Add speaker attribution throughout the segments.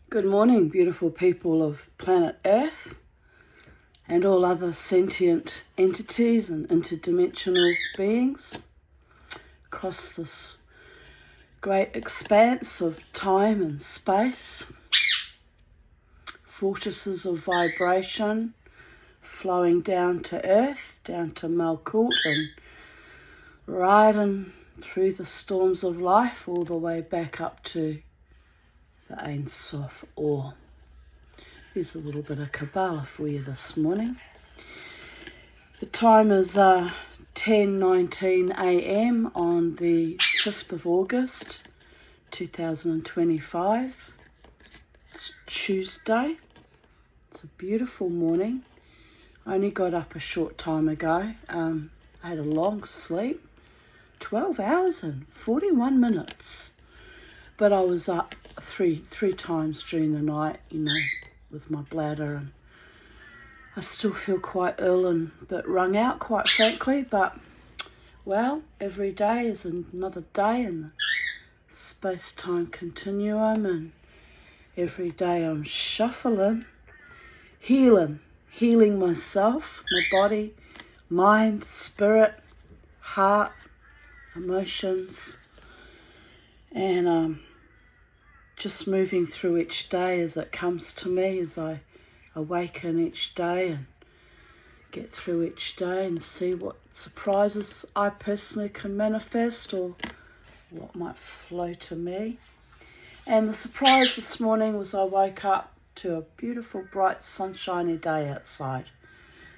Speaker 1: Good morning, beautiful people of planet Earth and all other sentient entities and interdimensional beings across this great expanse of time and space, vortices of vibration flowing down to Earth, down to Malkuth, and riding through the storms of life all the way back up to the Ein Sof Or. Here's a little bit of Kabbalah for you this morning. The time is 10:19 a.m. on the 5th of August 2025. It's Tuesday. It's a beautiful morning. I only got up a short time ago. I had a long sleep, 12 hours and 41 minutes. But I was up three times during the night, with my bladder, and I still feel quite ill and a bit wrung out, quite frankly, but, well, every day is another day in the space-time continuum, and every day I'm shuffling, healing myself, my body, mind, spirit, heart, emotions, and just moving through each day as it comes to me, as I awaken each day and get through each day and see what surprises I personally can manifest or what might flow to me. And the surprise this morning was I woke up to a beautiful, bright, sunshiny day outside.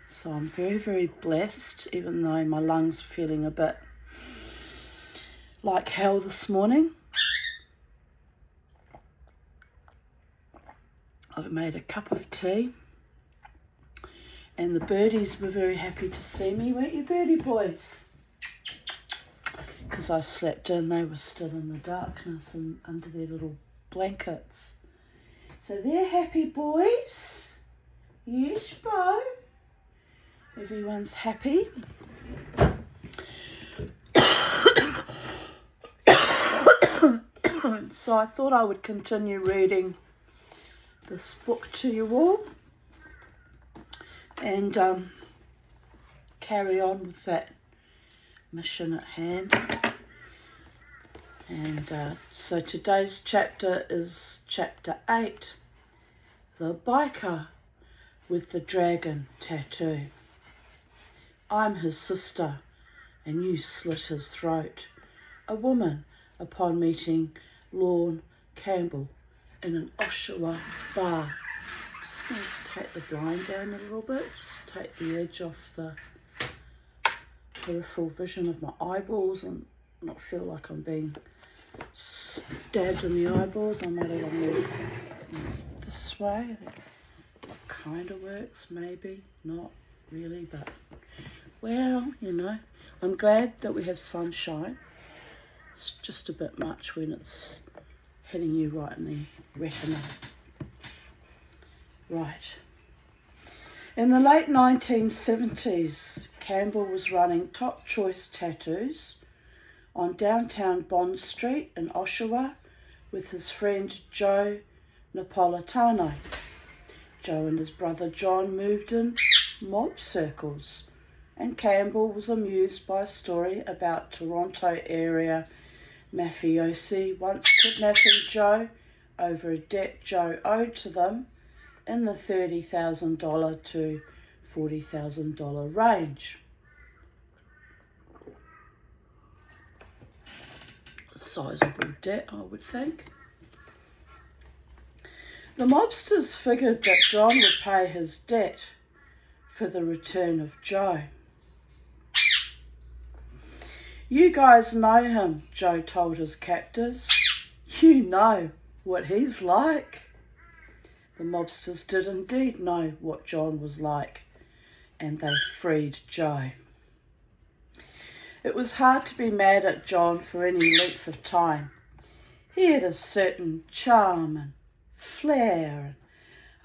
Speaker 1: So I'm very, very blessed, even though my lungs are feeling a bit like hell this morning. I've made a cup of tea, and the birdies were very happy to see me, weren't you, birdie boys? Because I slept in, they were still in the darkness and under their little blankets. So they're happy boys. Yes, Bo. Everyone's happy. So I thought I would continue reading this book to you all and carry on with that mission at hand. And so today's chapter is chapter 8, The Biker with the Dragon Tattoo. I'm his sister, and you slit his throat. A woman, upon meeting Lorne Campbell in an Oshawa bar. Just going to take the blind down a little bit, just take the edge off the peripheral vision of my eyeballs and not feel like I'm being stabbed in the eyeballs. I might even move this way. That kind of works, maybe, not really, but, well, I'm glad that we have sunshine. It's just a bit much when it's hitting you right in the retina. Right. In the late 1970s, Campbell was running Top Choice Tattoos on downtown Bond Street in Oshawa with his friend Joe Napolitano. Joe and his brother John moved in mob circles, and Campbell was amused by a story about Toronto area mafiosi once kidnapping Joe over a debt Joe owed to them in the $30,000 to $40,000 range. A sizable debt, I would think. The mobsters figured that John would pay his debt for the return of Joe. You guys know him, Joe told his captors. You know what he's like. The mobsters did indeed know what John was like, and they freed Joe. It was hard to be mad at John for any length of time. He had a certain charm and flair, and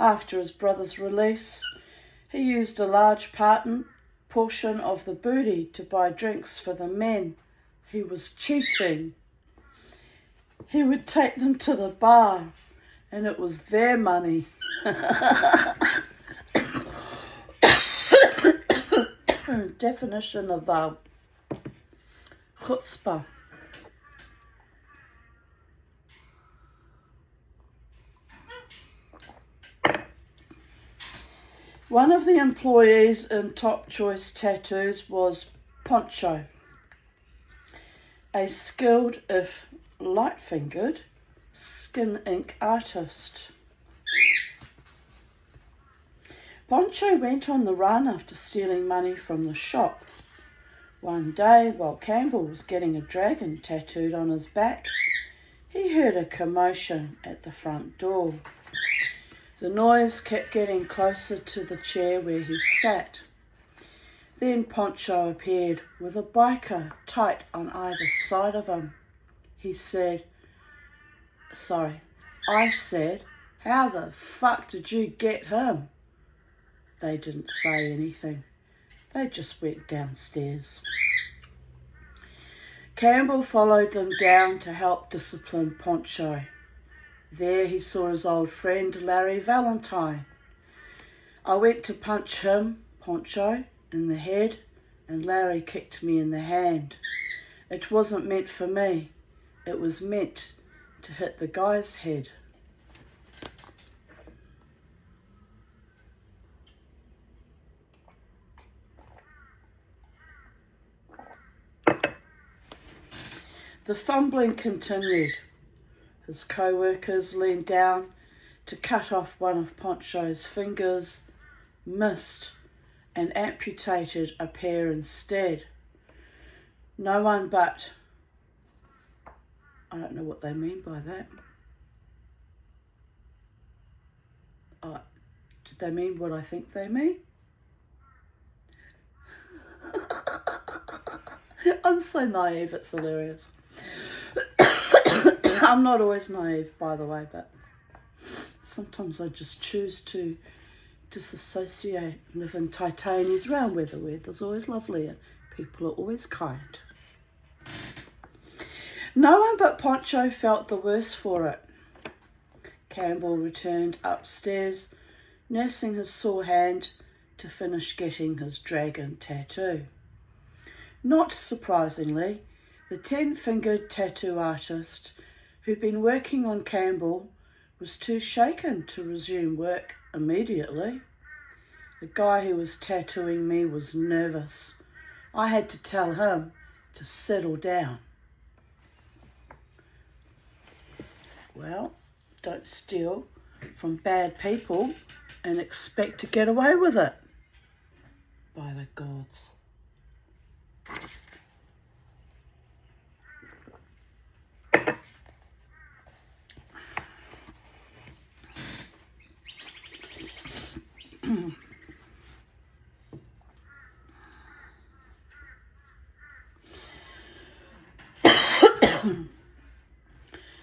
Speaker 1: after his brother's release, he used a large portion of the booty to buy drinks for the men he was cheating. He would take them to the bar and it was their money. Definition of chutzpah. One of the employees in Top Choice Tattoos was Poncho, a skilled, if light-fingered, skin ink artist. Poncho went on the run after stealing money from the shop. One day, while Campbell was getting a dragon tattooed on his back, he heard a commotion at the front door. The noise kept getting closer to the chair where he sat. Then Poncho appeared with a biker tight on either side of him. He said, I said, how the fuck did you get him? They didn't say anything. They just went downstairs. Campbell followed them down to help discipline Poncho. There he saw his old friend Larry Valentine. I went to punch him, Poncho, in the head, and Larry kicked me in the hand. It wasn't meant for me. It was meant to hit the guy's head. The fumbling continued. His co-workers leaned down to cut off one of Poncho's fingers, missed, and amputated a pair instead. No one but... I don't know what they mean by that. Did they mean what I think they mean? I'm so naive, it's hilarious. I'm not always naive, by the way, but sometimes I just choose to disassociate, live in Titania's round weather where there's always lovely and people are always kind. No one but Poncho felt the worse for it. Campbell returned upstairs, nursing his sore hand to finish getting his dragon tattoo. Not surprisingly, the 10-fingered tattoo artist who'd been working on Campbell was too shaken to resume work immediately. The guy who was tattooing me was nervous. I had to tell him to settle down. Well, don't steal from bad people and expect to get away with it. By the gods.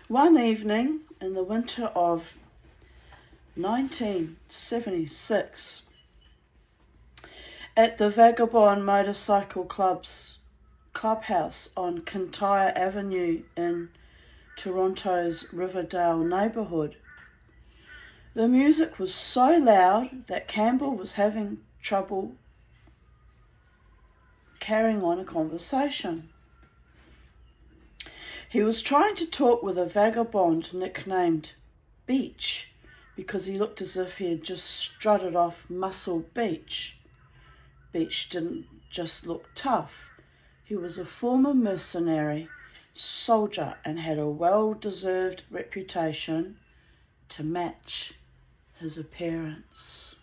Speaker 1: One evening in the winter of 1976, at the Vagabond Motorcycle Club's clubhouse on Kintyre Avenue in Toronto's Riverdale neighbourhood, the music was so loud that Campbell was having trouble carrying on a conversation. He was trying to talk with a vagabond nicknamed Beach because he looked as if he had just strutted off Muscle Beach. Beach didn't just look tough. He was a former mercenary, soldier, and had a well-deserved reputation to match his appearance.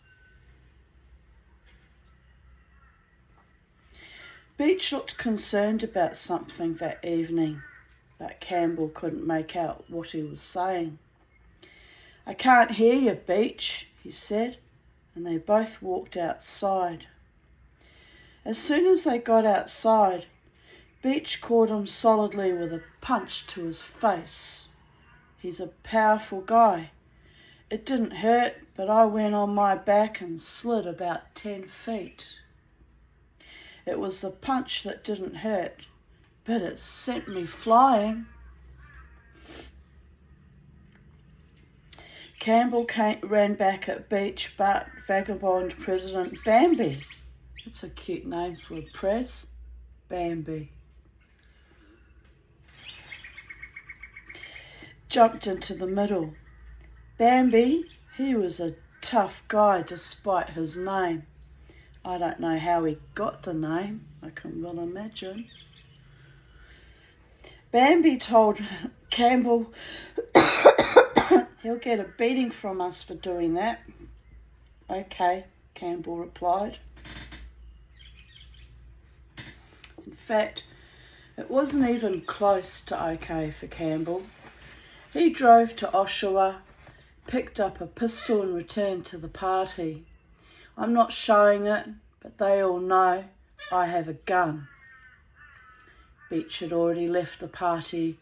Speaker 1: Beach looked concerned about something that evening, but Campbell couldn't make out what he was saying. I can't hear you, Beach, he said, and they both walked outside. As soon as they got outside, Beach caught him solidly with a punch to his face. He's a powerful guy. It didn't hurt, but I went on my back and slid about 10 feet. It was the punch that didn't hurt, but it sent me flying. Campbell ran back at Beach, but vagabond President Bambi, that's a cute name for a press, Bambi, jumped into the middle. Bambi, he was a tough guy despite his name. I don't know how he got the name, I can well imagine. Bambi told Campbell he'll get a beating from us for doing that. Okay, Campbell replied. In fact, it wasn't even close to okay for Campbell. He drove to Oshawa, picked up a pistol and returned to the party. I'm not showing it, but they all know I have a gun. Beach had already left the party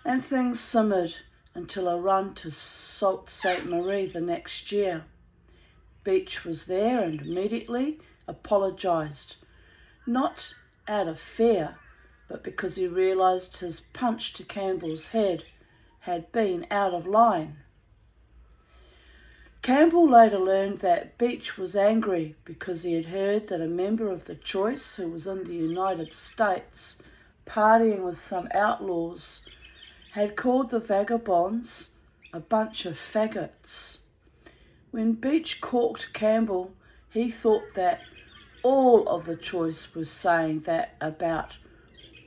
Speaker 1: and things simmered until a run to Sault Ste. Marie the next year. Beach was there and immediately apologised, not out of fear, but because he realised his punch to Campbell's head had been out of line. Campbell later learned that Beach was angry because he had heard that a member of the Choice who was in the United States partying with some outlaws had called the vagabonds a bunch of faggots. When Beach corked Campbell, he thought that all of the Choice was saying that about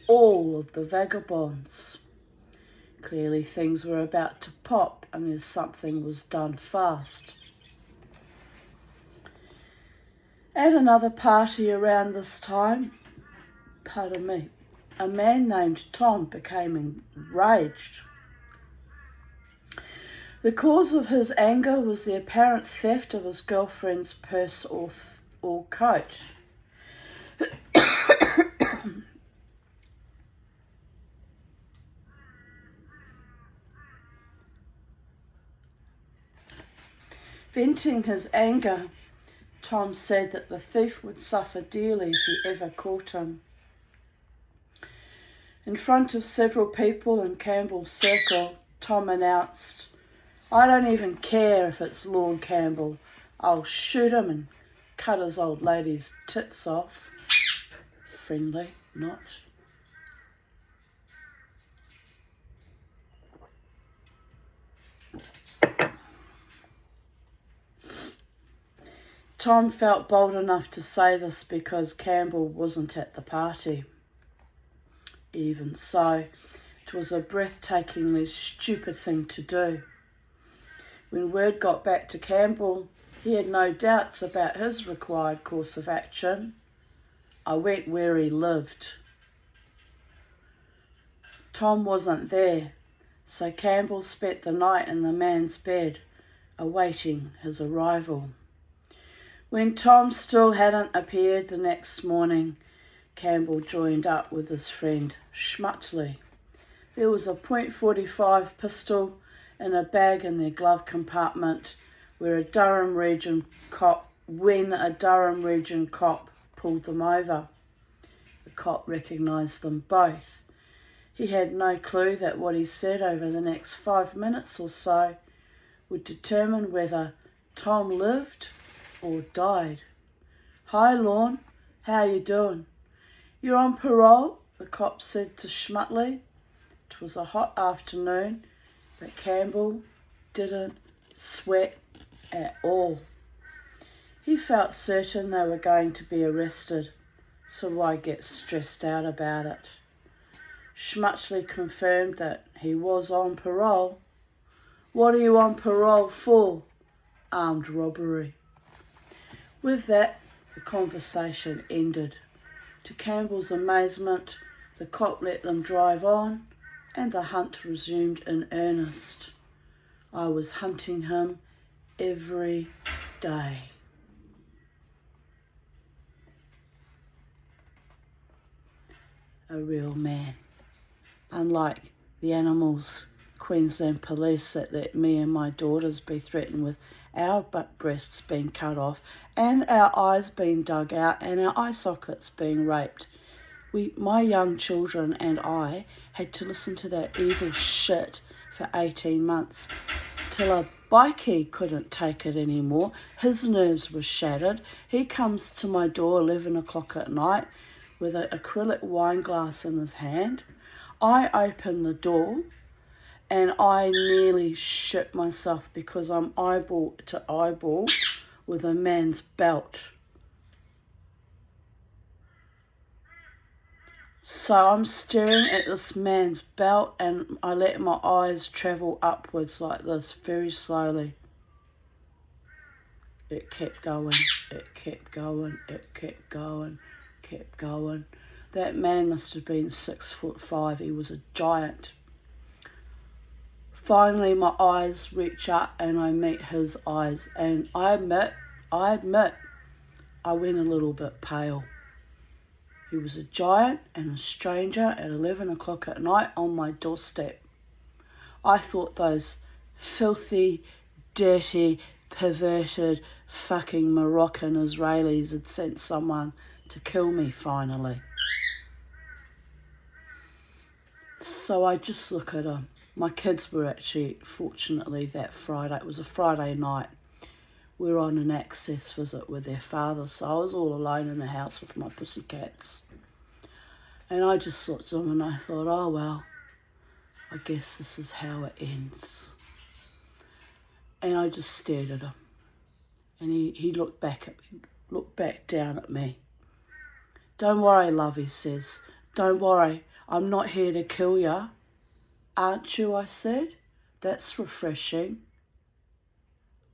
Speaker 1: all of the vagabonds. Clearly things were about to pop unless something was done fast. At another party around this time, a man named Tom became enraged. The cause of his anger was the apparent theft of his girlfriend's purse or coat. Venting his anger, Tom said that the thief would suffer dearly if he ever caught him. In front of several people in Campbell's circle, Tom announced, "I don't even care if it's Lord Campbell. I'll shoot him and cut his old lady's tits off." Friendly, not. Tom felt bold enough to say this because Campbell wasn't at the party. Even so, it was a breathtakingly stupid thing to do. When word got back to Campbell, he had no doubts about his required course of action. I went where he lived. Tom wasn't there, so Campbell spent the night in the man's bed, awaiting his arrival. When Tom still hadn't appeared the next morning, Campbell joined up with his friend Schmutley. There was a .45 pistol in a bag in their glove compartment when a Durham Region cop pulled them over. The cop recognised them both. He had no clue that what he said over the next 5 minutes or so would determine whether Tom lived or died. "Hi, Lorne, how you doing?" "You're on parole?" the cop said to Schmutley. It was a hot afternoon, but Campbell didn't sweat at all. He felt certain they were going to be arrested, so why get stressed out about it? Schmutley confirmed that he was on parole. "What are you on parole for?" "Armed robbery." With that, the conversation ended. To Campbell's amazement, the cop let them drive on and the hunt resumed in earnest. I was hunting him every day. A real man. Unlike the animals Queensland police that let me and my daughters be threatened with our breasts being cut off and our eyes being dug out and our eye sockets being raped. My young children and I had to listen to that evil shit for 18 months. Till a bikie couldn't take it anymore. His nerves were shattered. He comes to my door 11 o'clock at night with an acrylic wine glass in his hand. I open the door and I nearly shit myself because I'm eyeball to eyeball with a man's belt. So I'm staring at this man's belt and I let my eyes travel upwards like this, very slowly. It kept going, it kept going, it kept going, kept going. That man must have been 6'5". He was a giant. Finally, my eyes reach up and I meet his eyes, and I admit, I went a little bit pale. He was a giant and a stranger at 11 o'clock at night on my doorstep. I thought those filthy, dirty, perverted, fucking Moroccan Israelis had sent someone to kill me finally. So I just look at him. My kids were actually, fortunately, that Friday, it was a Friday night, we were on an access visit with their father, so I was all alone in the house with my pussycats. And I just looked at him and I thought, oh well, I guess this is how it ends. And I just stared at him. And he looked back down at me. Don't worry, love, he says. Don't worry, I'm not here to kill you. Aren't you, I said. That's refreshing.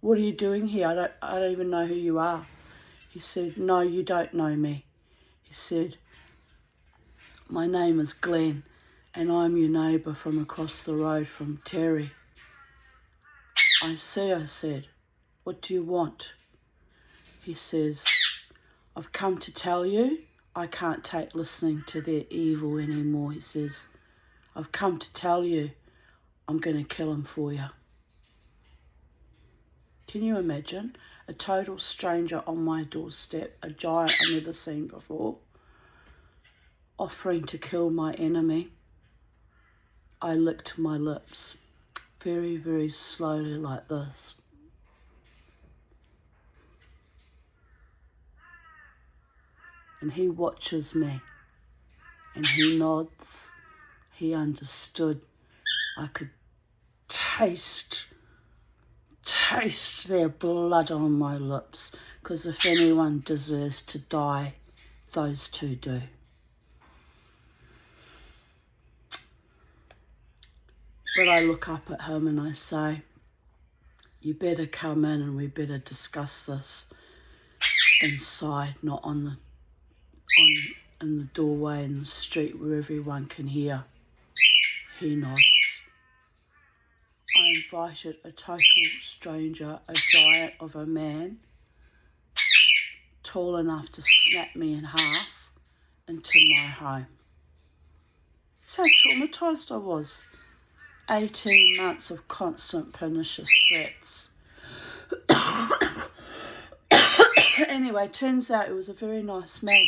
Speaker 1: What are you doing here? I don't even know who you are. He said, no, you don't know me. He said, my name is Glenn and I'm your neighbour from across the road from Terry. I see, I said. What do you want? He says, I've come to tell you I can't take listening to their evil anymore. He says, I've come to tell you I'm going to kill him for you. Can you imagine? A total stranger on my doorstep, a giant I've never seen before, offering to kill my enemy. I licked my lips, very, very slowly like this. And he watches me, and he nods. He understood. I could taste their blood on my lips, because if anyone deserves to die, those two do. But I look up at him and I say, you better come in and we better discuss this inside, not in the doorway in the street where everyone can hear. He nods. I invited a total stranger, a giant of a man, tall enough to snap me in half, into my home. That's how traumatised I was. 18 months of constant pernicious threats. Anyway, turns out it was a very nice man.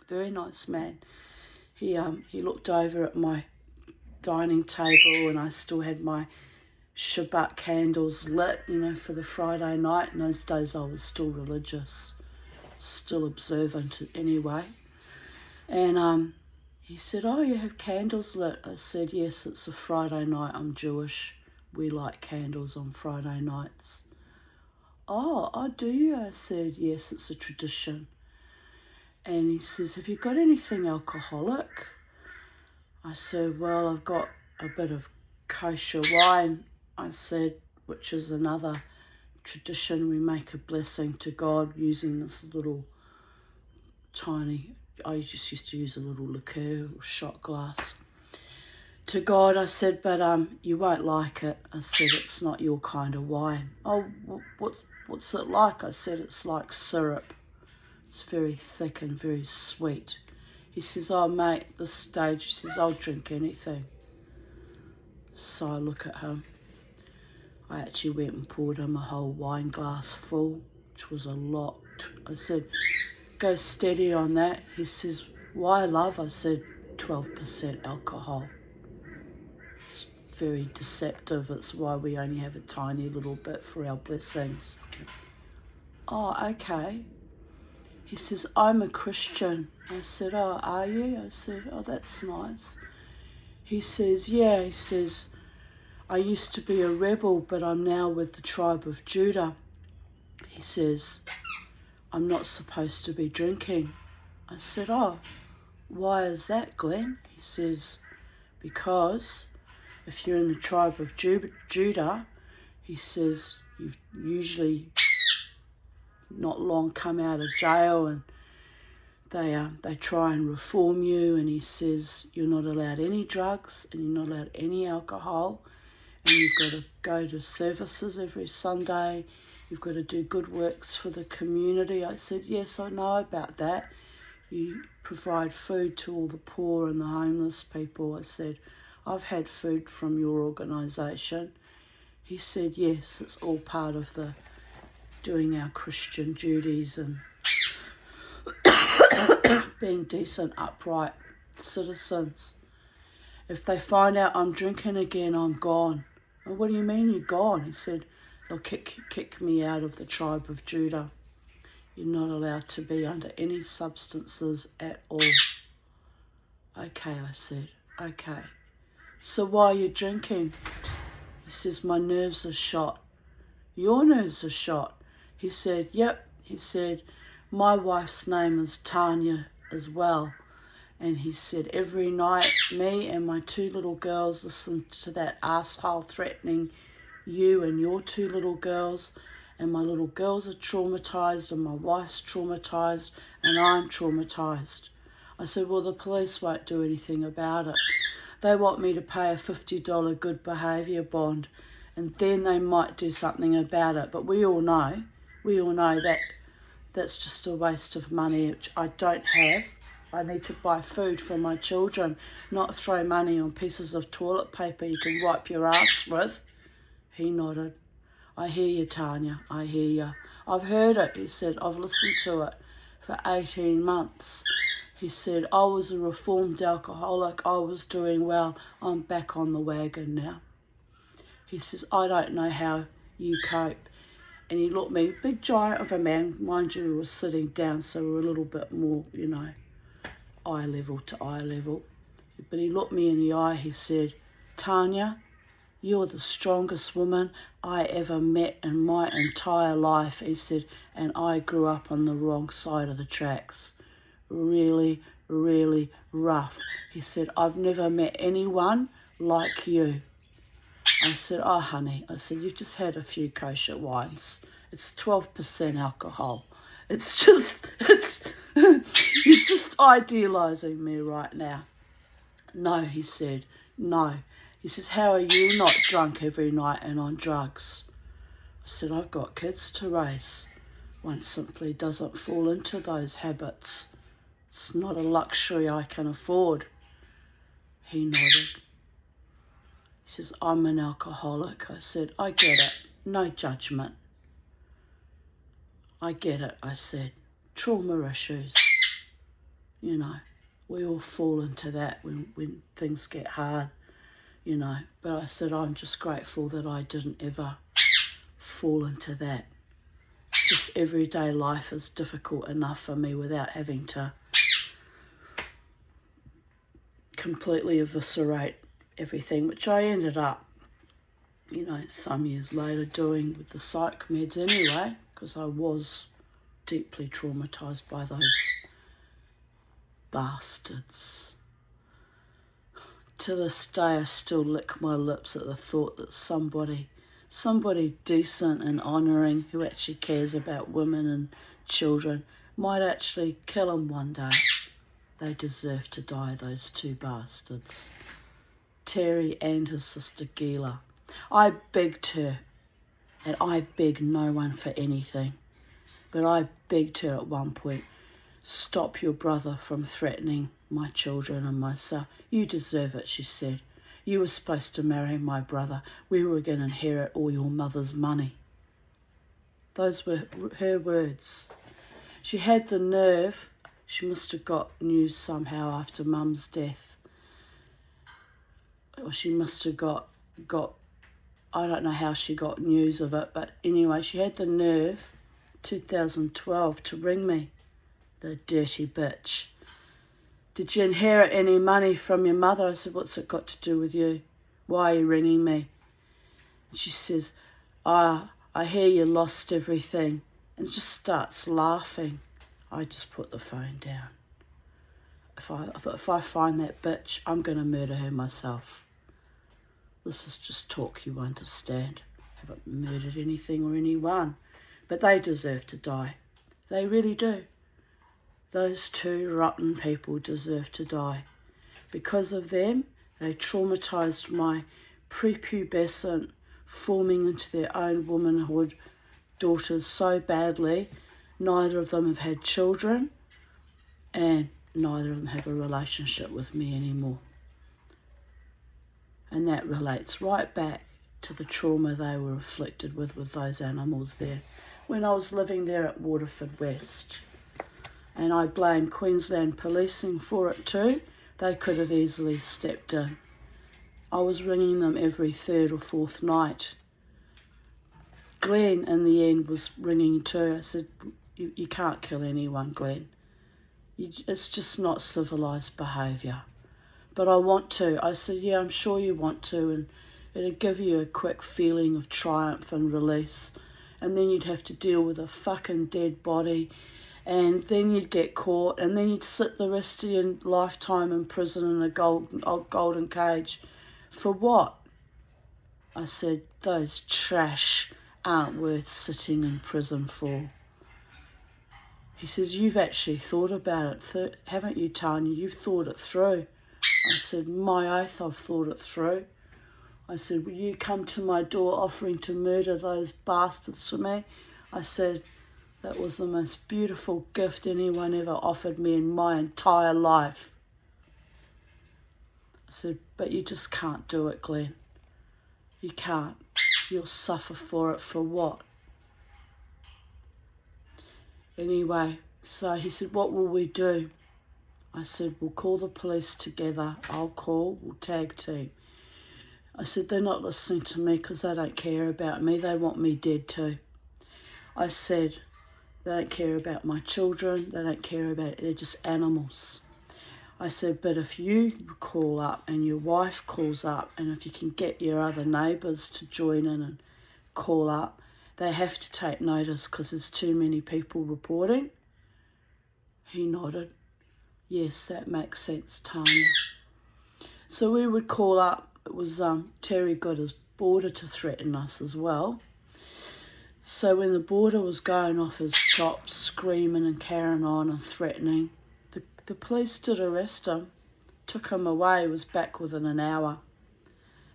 Speaker 1: Very nice man. He looked over at my dining table and I still had my Shabbat candles lit, you know, for the Friday night. In those days I was still religious, still observant anyway. And he said, oh, you have candles lit? I said, yes, it's a Friday night. I'm Jewish. We light candles on Friday nights. Oh, do you? I said, yes, it's a tradition. And he says, have you got anything alcoholic? I said, well, I've got a bit of kosher wine, I said, which is another tradition. We make a blessing to God using this little tiny, I just used to use a little liqueur or shot glass. To God, I said, but you won't like it. I said, it's not your kind of wine. Oh, what's it like? I said, it's like syrup. It's very thick and very sweet. He says, oh, mate, this stage, he says, I'll drink anything. So I look at him. I actually went and poured him a whole wine glass full, which was a lot. I said, go steady on that. He says, why, love? I said, 12% alcohol. very deceptive. It's why we only have a tiny little bit for our blessings. Oh, okay. He says, I'm a Christian. I said, oh, are you? I said, oh, that's nice. He says, yeah. He says, I used to be a rebel, but I'm now with the tribe of Judah. He says, I'm not supposed to be drinking. I said, oh, why is that, Glenn? He says, because if you're in the tribe of Judah, he says, you've usually not long come out of jail, and they try and reform you, and he says you're not allowed any drugs and you're not allowed any alcohol, and you've got to go to services every Sunday, you've got to do good works for the community. I said, yes, I know about that. You provide food to all the poor and the homeless people. I said, I've had food from your organisation. He said, yes, it's all part of the doing our Christian duties and being decent, upright citizens. If they find out I'm drinking again, I'm gone. Well, what do you mean you're gone? He said, they'll kick me out of the tribe of Judah. You're not allowed to be under any substances at all. Okay, I said, okay. So why are you drinking? He says, my nerves are shot. Your nerves are shot. He said, yep. He said, my wife's name is Tanya as well. And he said, every night, me and my two little girls listen to that asshole threatening you and your two little girls. And my little girls are traumatised and my wife's traumatised and I'm traumatised. I said, well, the police won't do anything about it. They want me to pay a $50 good behaviour bond and then they might do something about it. But we all know that that's just a waste of money, which I don't have. I need to buy food for my children, not throw money on pieces of toilet paper you can wipe your ass with. He nodded. I hear you, Tanya, I hear you. I've heard it, he said. I've listened to it for 18 months. He said, I was a reformed alcoholic. I was doing well. I'm back on the wagon now. He says, I don't know how you cope. And he looked at me, big giant of a man. Mind you, we were sitting down, so we were a little bit more, eye level to eye level. But he looked me in the eye. He said, Tanya, you're the strongest woman I ever met in my entire life. He said, and I grew up on the wrong side of the tracks. Really, really rough. He said, I've never met anyone like you. I said, oh, honey, I said, you've just had a few kosher wines. It's 12% alcohol. You're just idealising me right now. No, he said, no. He says, how are you not drunk every night and on drugs? I said, I've got kids to raise. One simply doesn't fall into those habits. It's not a luxury I can afford. He nodded. He says, I'm an alcoholic. I said, I get it. No judgment. I get it, I said. Trauma issues. We all fall into that when things get hard, But I said, I'm just grateful that I didn't ever fall into that. Just everyday life is difficult enough for me without having to completely eviscerate everything, which I ended up, some years later doing with the psych meds anyway, because I was deeply traumatised by those bastards. To this day, I still lick my lips at the thought that somebody decent and honouring who actually cares about women and children might actually kill them one day. They deserve to die, those two bastards. Terry and his sister Gila. I begged her, and I beg no one for anything, but I begged her at one point, stop your brother from threatening my children and myself. You deserve it, she said. You were supposed to marry my brother. We were going to inherit all your mother's money. Those were her words. She had the nerve. She must have got news somehow after Mum's death. Or she must have got got, I don't know how she got news of it, but anyway, she had the nerve, 2012, to ring me, the dirty bitch. Did you inherit any money from your mother? I said, what's it got to do with you? Why are you ringing me? And she says, I hear you lost everything. And just starts laughing. I just put the phone down. I thought, if I find that bitch, I'm going to murder her myself. This is just talk you understand. Haven't murdered anything or anyone. But they deserve to die. They really do. Those two rotten people deserve to die. Because of them, they traumatised my prepubescent, forming into their own womanhood daughters so badly. Neither of them have had children, and neither of them have a relationship with me anymore. And that relates right back to the trauma they were afflicted with those animals there when I was living there at Waterford West. And I blame Queensland policing for it too. They could have easily stepped in. I was ringing them every third or fourth night. Glenn, in the end, was ringing too. I said, you can't kill anyone, Glenn. It's just not civilised behaviour. But I want to. I said, yeah, I'm sure you want to. And it'd give you a quick feeling of triumph and release. And then you'd have to deal with a fucking dead body. And then you'd get caught. And then you'd sit the rest of your lifetime in prison in a golden cage. For what? I said, those trash aren't worth sitting in prison for. He says, you've actually thought about it, haven't you, Tanya? You've thought it through. I said, my oath, I've thought it through. I said, will you come to my door offering to murder those bastards for me? I said, that was the most beautiful gift anyone ever offered me in my entire life. I said, but you just can't do it, Glenn. You can't. You'll suffer for it. For what? Anyway, so he said, what will we do? I said, we'll call the police together. I'll call, we'll tag team. I said, they're not listening to me because they don't care about me. They want me dead too. I said, they don't care about my children. They don't care about it. They're just animals. I said, but if you call up and your wife calls up, and if you can get your other neighbours to join in and call up, they have to take notice because there's too many people reporting. He nodded. Yes, that makes sense, Tanya. So we would call up. It was Terry got his border to threaten us as well. So when the border was going off his chops, screaming and carrying on and threatening, the police did arrest him, took him away, was back within an hour.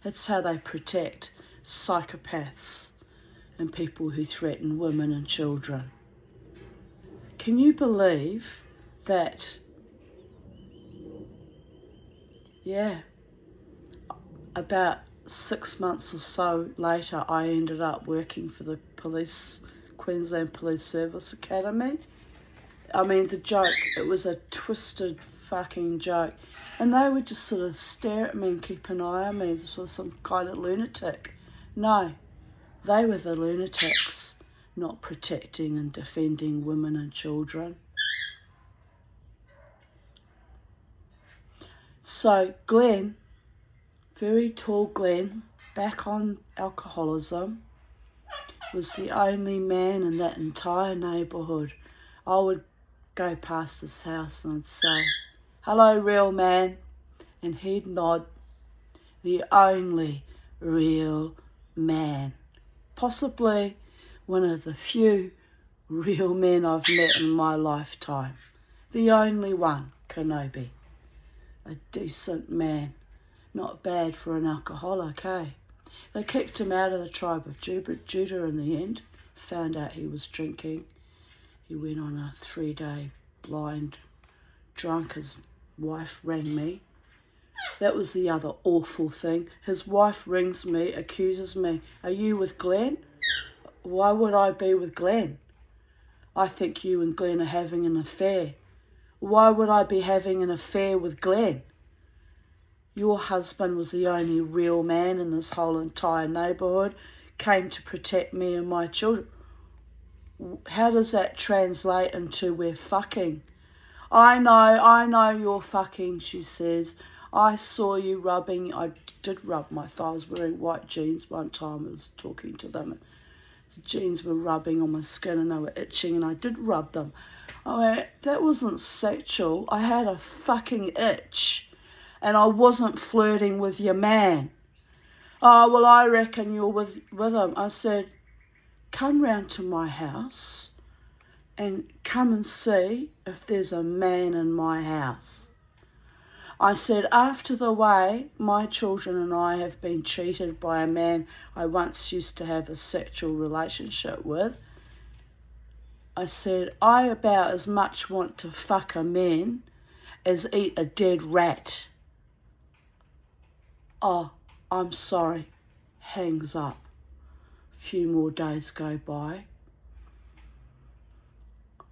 Speaker 1: That's how they protect psychopaths and people who threaten women and children. Can you believe that? Yeah. About 6 months or so later, I ended up working for the Queensland Police Service Academy. I mean, the joke, it was a twisted fucking joke. And they would just sort of stare at me and keep an eye on me as if I was some kind of lunatic. No, they were the lunatics, not protecting and defending women and children. So Glenn, very tall Glenn, back on alcoholism, was the only man in that entire neighbourhood. I would go past his house and I'd say, hello, real man. And he'd nod, the only real man. Possibly one of the few real men I've met in my lifetime. The only one, Kenobi. A decent man. Not bad for an alcoholic, eh? They kicked him out of the tribe of Judah in the end. Found out he was drinking. He went on a 3-day blind drunk. His wife rang me. That was the other awful thing. His wife rings me, accuses me. Are you with Glenn? Why would I be with Glenn? I think you and Glenn are having an affair. Why would I be having an affair with Glenn? Your husband was the only real man in this whole entire neighbourhood, came to protect me and my children. How does that translate into we're fucking? I know you're fucking, she says. I saw you rubbing, I did rub my thigh. I was wearing white jeans one time. I was talking to them. The jeans were rubbing on my skin and they were itching and I did rub them. I mean, that wasn't sexual. I had a fucking itch and I wasn't flirting with your man. Oh, well, I reckon you're with him. I said, come round to my house and come and see if there's a man in my house. I said, after the way my children and I have been cheated by a man I once used to have a sexual relationship with, I said, I about as much want to fuck a man as eat a dead rat. Oh, I'm sorry. Hangs up. A few more days go by.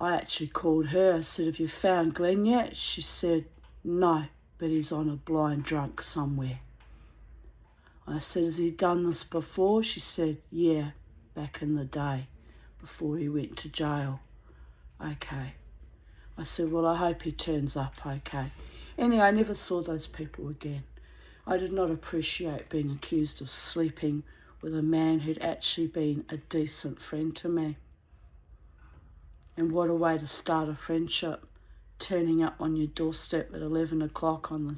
Speaker 1: I actually called her. I said, have you found Glenn yet? She said, no, but he's on a blind drunk somewhere. I said, has he done this before? She said, yeah, back in the day, before he went to jail. Okay. I said, well, I hope he turns up okay. Anyway, I never saw those people again. I did not appreciate being accused of sleeping with a man who'd actually been a decent friend to me. And what a way to start a friendship, turning up on your doorstep at 11 o'clock on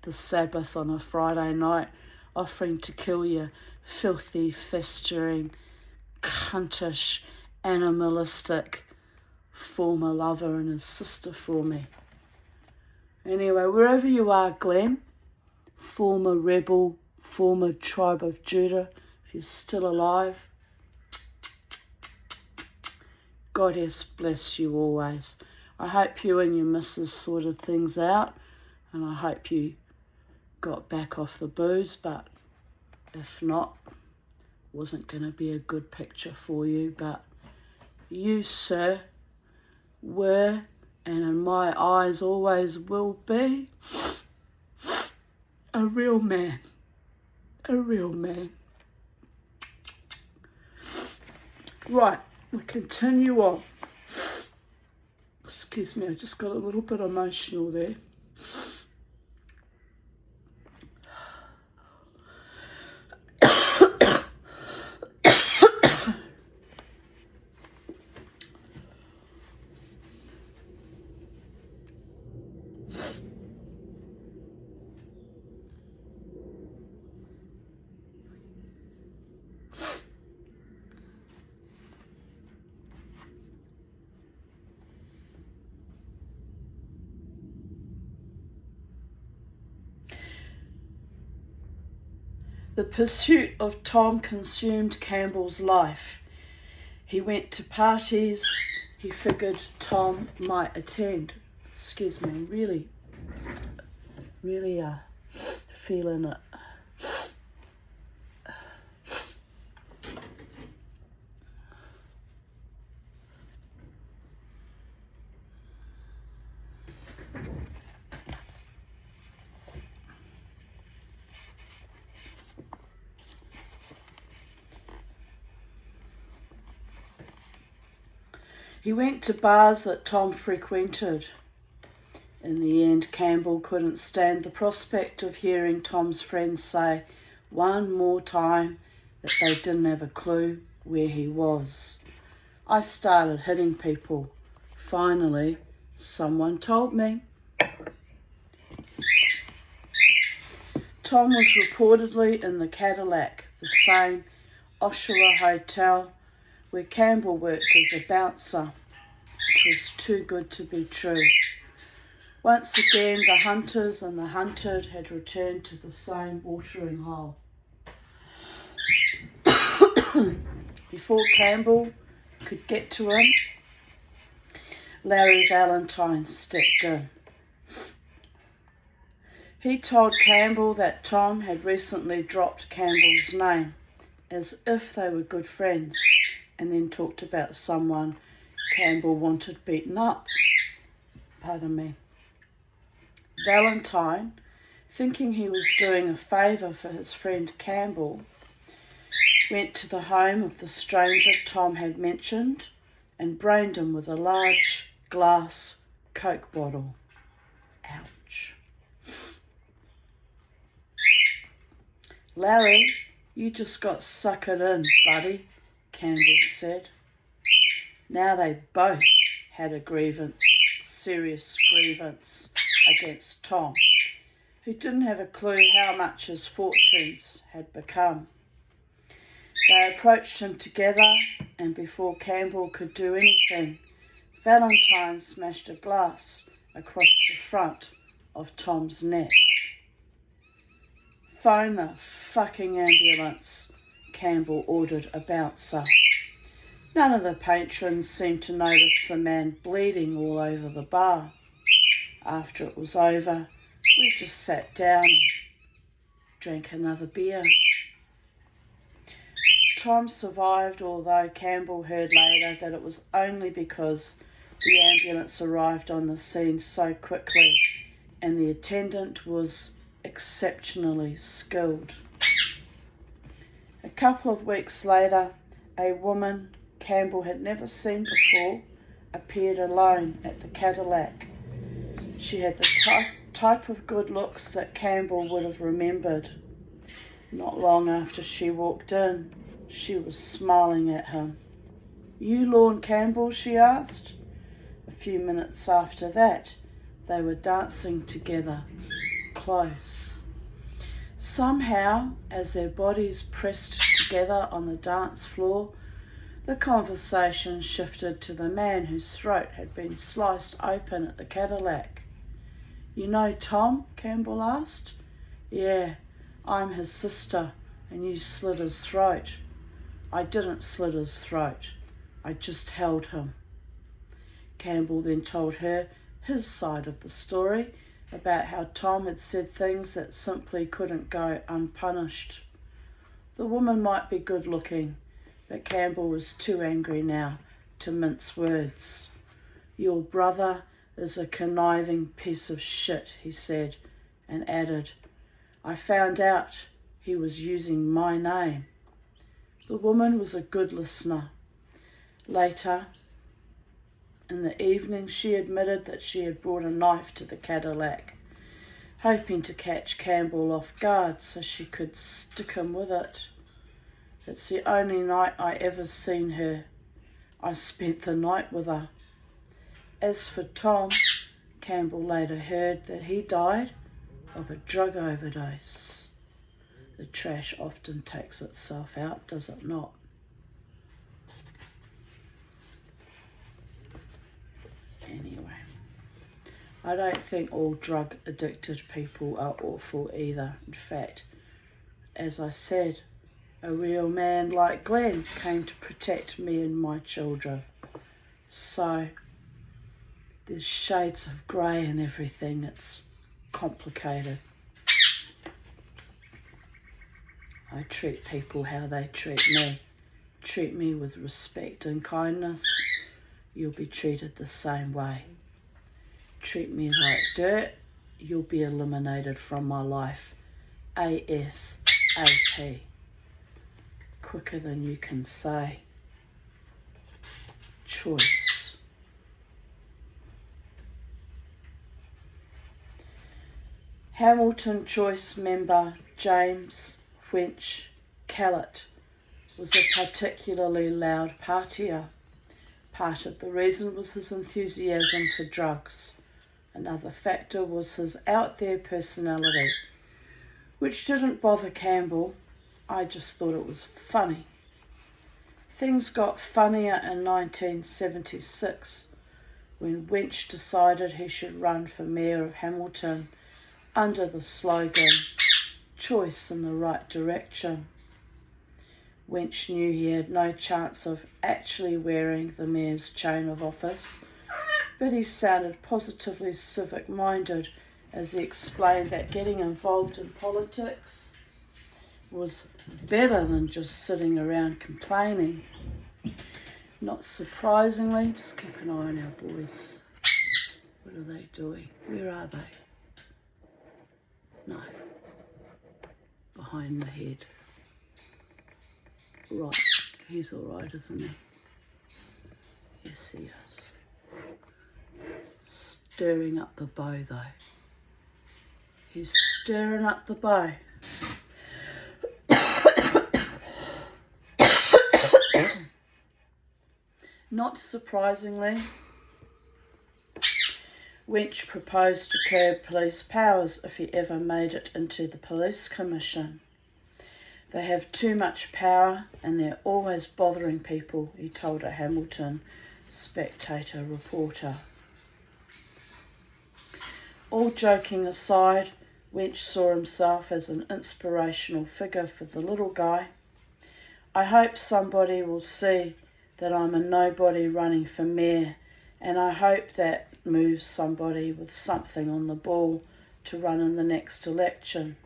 Speaker 1: the Sabbath on a Friday night, offering to kill your filthy, festering, cuntish, animalistic former lover and his sister for me. Anyway, wherever you are, Glenn, former rebel, former tribe of Judah, if you're still alive, God has blessed you always. I hope you and your missus sorted things out, and I hope you got back off the booze, but if not, wasn't going to be a good picture for you. But you, sir, were, and in my eyes always will be, a real man. A real man. Right, we continue on. Excuse me, I just got a little bit emotional there. The pursuit of Tom consumed Campbell's life. He went to parties he figured Tom might attend. Excuse me, really feeling it. He went to bars that Tom frequented. In the end, Campbell couldn't stand the prospect of hearing Tom's friends say one more time that they didn't have a clue where he was. I started hitting people. Finally, someone told me. Tom was reportedly in the Cadillac, the same Oshawa hotel where Campbell worked as a bouncer. It was too good to be true. Once again, the hunters and the hunted had returned to the same watering hole. Before Campbell could get to him, Larry Valentine stepped in. He told Campbell that Tom had recently dropped Campbell's name, as if they were good friends, and then talked about someone Campbell wanted beaten up. Pardon me. Valentine thinking he was doing a favour for his friend Campbell, went to the home of the stranger Tom had mentioned and brained him with a large glass Coke bottle. Ouch. Larry, you just got suckered in, buddy, Campbell said. Now they both had a serious grievance against Tom, who didn't have a clue how much his fortunes had become. They approached him together, and before Campbell could do anything, Valentine smashed a glass across the front of Tom's neck. Phone the fucking ambulance, Campbell ordered a bouncer. None of the patrons seemed to notice the man bleeding all over the bar. After it was over, we just sat down and drank another beer. Tom survived, although Campbell heard later that it was only because the ambulance arrived on the scene so quickly and the attendant was exceptionally skilled. A couple of weeks later, a woman Campbell had never seen before appeared alone at the Cadillac. She had the type of good looks that Campbell would have remembered. Not long after she walked in, she was smiling at him. "You Lorne Campbell?" she asked. A few minutes after that, they were dancing together, close. Somehow, as their bodies pressed together on the dance floor, the conversation shifted to the man whose throat had been sliced open at the Cadillac. "You know Tom?" Campbell asked. "Yeah, I'm his sister, and you slit his throat." "I didn't slit his throat. I just held him." Campbell then told her his side of the story about how Tom had said things that simply couldn't go unpunished. The woman might be good looking, but Campbell was too angry now to mince words. "Your brother is a conniving piece of shit," he said, and added, "I found out he was using my name." The woman was a good listener. Later, in the evening, she admitted that she had brought a knife to the Cadillac, hoping to catch Campbell off guard so she could stick him with it. "It's the only night I ever seen her. I spent the night with her." As for Tom, Campbell later heard that he died of a drug overdose. The trash often takes itself out, does it not? Anyway, I don't think all drug addicted people are awful either. In fact, as I said, a real man like Glenn came to protect me and my children. So there's shades of grey and everything. It's complicated. I treat people how they treat me. Treat me with respect and kindness, you'll be treated the same way. Treat me like dirt, you'll be eliminated from my life. ASAP. Quicker than you can say. Choice. Hamilton Choice member James Wench Callett was a particularly loud partier. Part of the reason was his enthusiasm for drugs. Another factor was his out-there personality, which didn't bother Campbell. I just thought it was funny. Things got funnier in 1976 when Wench decided he should run for mayor of Hamilton under the slogan, "Choice in the right direction." Wench knew he had no chance of actually wearing the mayor's chain of office, but he sounded positively civic-minded as he explained that getting involved in politics was better than just sitting around complaining. Not surprisingly, just keep an eye on our boys. What are they doing? Where are they? No. Behind the head. Right. He's alright, isn't he? Yes, he is. Stirring up the bow, though. He's stirring up the bow. Not surprisingly, Winch proposed to curb police powers if he ever made it into the police commission. They have too much power and they're always bothering people, he told a Hamilton Spectator reporter. All joking aside, Winch saw himself as an inspirational figure for the little guy. I hope somebody will see that I'm a nobody running for mayor, and I hope that moves somebody with something on the ball to run in the next election.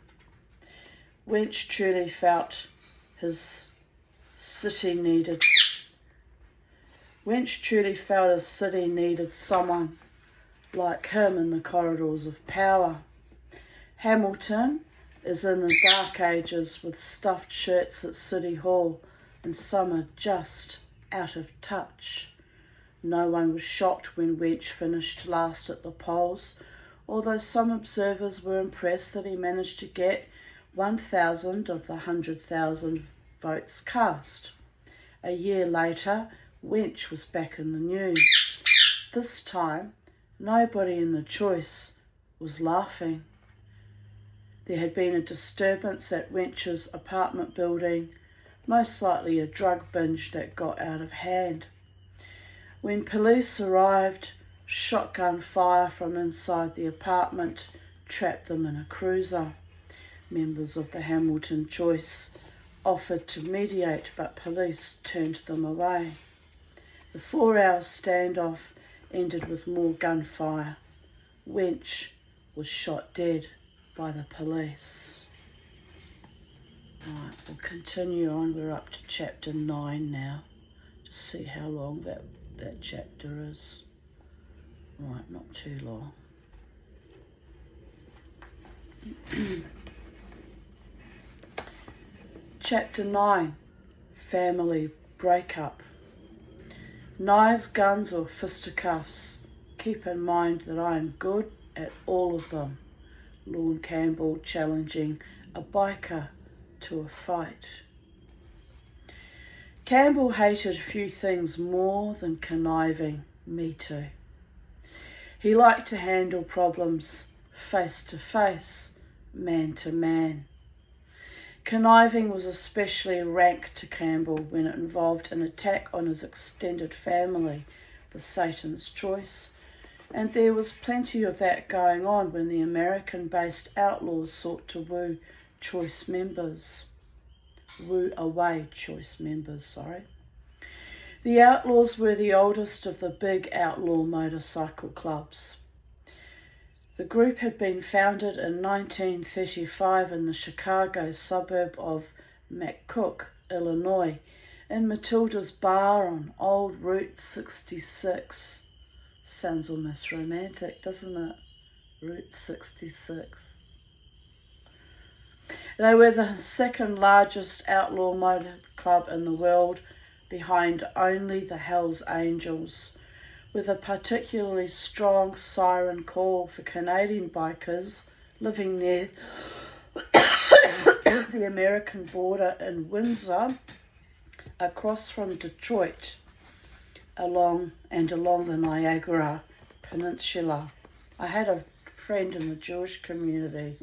Speaker 1: Winch truly felt his city needed someone like him in the corridors of power. Hamilton is in the dark ages with stuffed shirts at City Hall, and some are just out of touch. No one was shocked when Winch finished last at the polls, although some observers were impressed that he managed to get 1,000 of the 100,000 votes cast. A year later, Winch was back in the news. This time, nobody in the choice was laughing. There had been a disturbance at Winch's apartment building, most likely a drug binge that got out of hand. When police arrived, shotgun fire from inside the apartment trapped them in a cruiser. Members of the Hamilton Choice offered to mediate, but police turned them away. The 4-hour standoff ended with more gunfire. Winch was shot dead by the police. Right, we'll continue on. We're up to chapter 9 now. Just see how long that chapter is. Right, not too long. Chapter 9, Family Breakup. Knives, guns or fisticuffs, keep in mind that I am good at all of them. Lorne Campbell challenging a biker to a fight. Campbell hated few things more than conniving. Me too. He liked to handle problems face to face, man to man. Conniving was especially rank to Campbell when it involved an attack on his extended family, the Satan's Choice, and there was plenty of that going on when the American-based outlaws sought to woo away choice members. The outlaws were the oldest of the big outlaw motorcycle clubs. The group had been founded in 1935 in the Chicago suburb of McCook, Illinois, in Matilda's Bar on Old Route 66. Sounds almost romantic, doesn't it? Route 66. They were the second largest outlaw motor club in the world, behind only the Hells Angels, with a particularly strong siren call for Canadian bikers living near the American border in Windsor, across from Detroit, along the Niagara Peninsula. I had a friend in the Jewish community,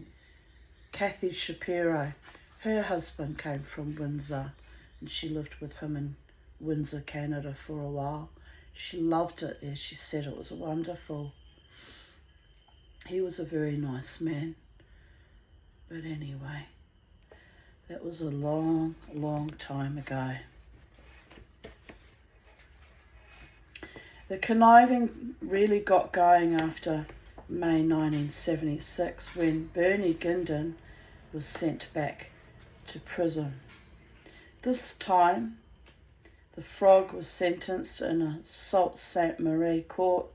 Speaker 1: Kathy Shapiro. Her husband came from Windsor, and she lived with him in Windsor, Canada for a while. She loved it there. She said it was wonderful. He was a very nice man. But anyway, that was a long, long time ago. The conniving really got going after May 1976, when Bernie Ginden was sent back to prison. This time, the Frog was sentenced in a Sault Ste. Marie court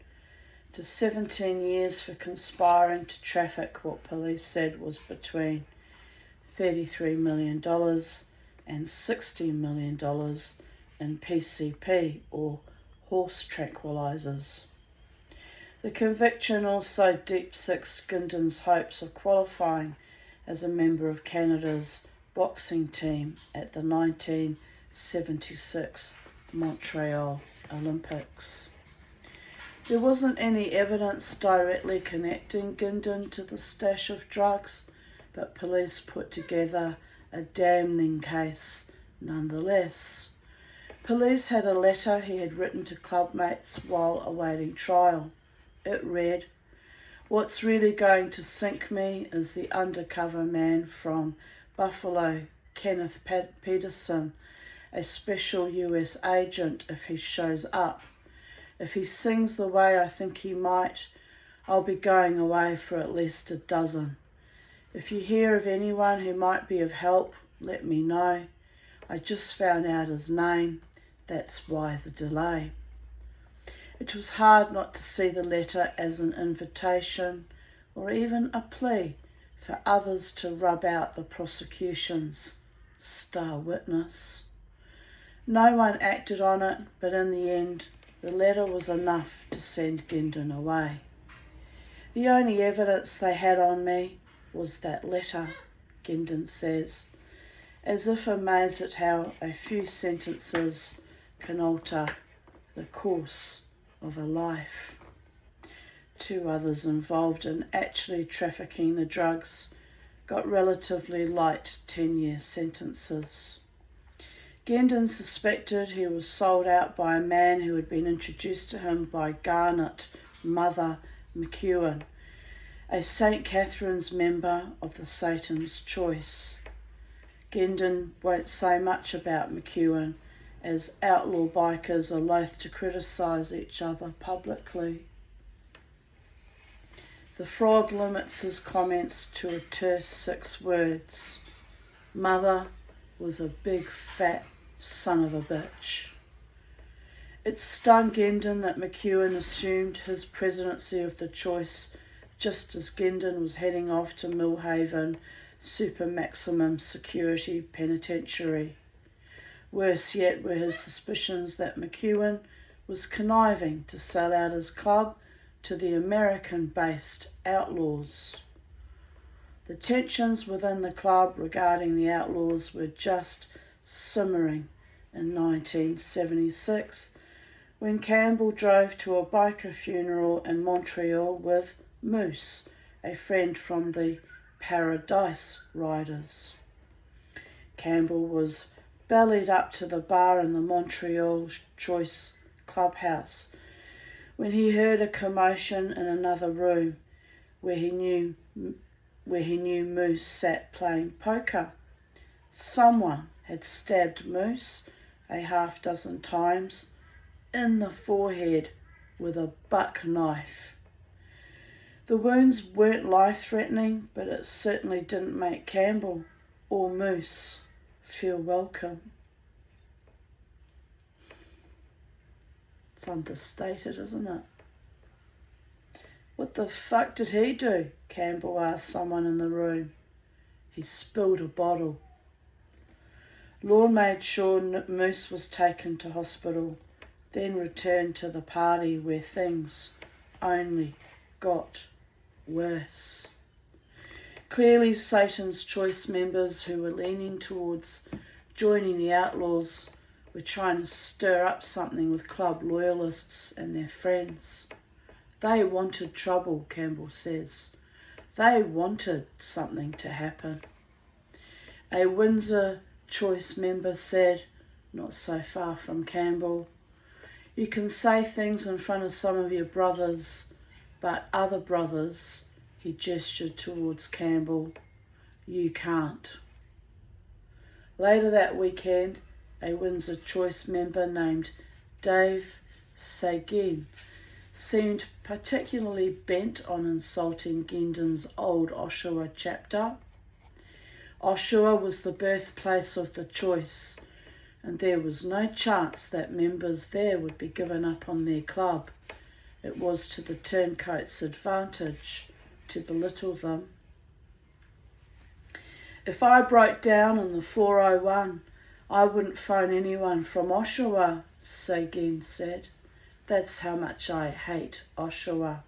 Speaker 1: to 17 years for conspiring to traffic what police said was between $33 million and $60 million in PCP, or horse tranquilizers. The conviction also deep-sixed Gindon's hopes of qualifying as a member of Canada's boxing team at the 1976 Montreal Olympics. There wasn't any evidence directly connecting Gindon to the stash of drugs, but police put together a damning case nonetheless. Police had a letter he had written to clubmates while awaiting trial. It read, "What's really going to sink me is the undercover man from Buffalo, Kenneth Peterson, a special US agent if he shows up. If he sings the way I think he might, I'll be going away for at least a dozen. If you hear of anyone who might be of help, let me know. I just found out his name. That's why the delay." It was hard not to see the letter as an invitation or even a plea for others to rub out the prosecution's star witness. No one acted on it, but in the end, the letter was enough to send Gindon away. "The only evidence they had on me was that letter," Gindon says, as if amazed at how a few sentences can alter the course of a life. 2 others involved in actually trafficking the drugs got relatively light 10-year sentences. Gindon suspected he was sold out by a man who had been introduced to him by Garnet Mother McEwen, a St. Catherine's member of the Satan's Choice. Gindon won't say much about McEwen, as outlaw bikers are loath to criticise each other publicly. The frog limits his comments to a terse 6 words. Mother was a big fat son of a bitch. It stung Gindon that McEwen assumed his presidency of the Choice just as Gindon was heading off to Millhaven Super Maximum Security Penitentiary. Worse yet were his suspicions that McEwen was conniving to sell out his club to the American-based Outlaws. The tensions within the club regarding the Outlaws were just simmering in 1976 when Campbell drove to a biker funeral in Montreal with Moose, a friend from the Paradise Riders. Campbell was bellied up to the bar in the Montreal Choice Clubhouse when he heard a commotion in another room where he knew Moose sat playing poker. Someone had stabbed Moose a half-dozen times in the forehead with a buck knife. The wounds weren't life-threatening, but it certainly didn't make Campbell or Moose feel welcome. It's understated, isn't it? "What the fuck did he do?" Campbell asked someone in the room. "He spilled a bottle." Lorne made sure Moose was taken to hospital, then returned to the party where things only got worse. Clearly, Satan's Choice members who were leaning towards joining the Outlaws were trying to stir up something with club loyalists and their friends. They wanted trouble, Campbell says. They wanted something to happen. A Windsor Choice member said, not so far from Campbell, "You can say things in front of some of your brothers, but other brothers," he gestured towards Campbell, "you can't." Later that weekend, a Windsor Choice member named Dave Seguin seemed particularly bent on insulting Gindon's old Oshawa chapter. Oshawa was the birthplace of the Choice, and there was no chance that members there would be given up on their club, it was to the turncoats' advantage to belittle them. If I broke down in the 401, I wouldn't phone anyone from Oshawa, Seguin said. That's how much I hate Oshawa.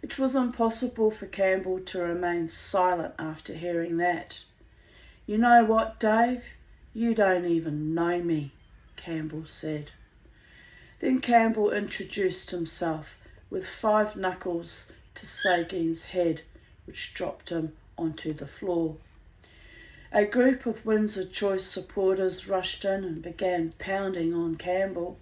Speaker 1: It was impossible for Campbell to remain silent after hearing that. You know what, Dave? You don't even know me, Campbell said. Then Campbell introduced himself with 5 knuckles to Seguin's head, which dropped him onto the floor. A group of Windsor Choice supporters rushed in and began pounding on Campbell.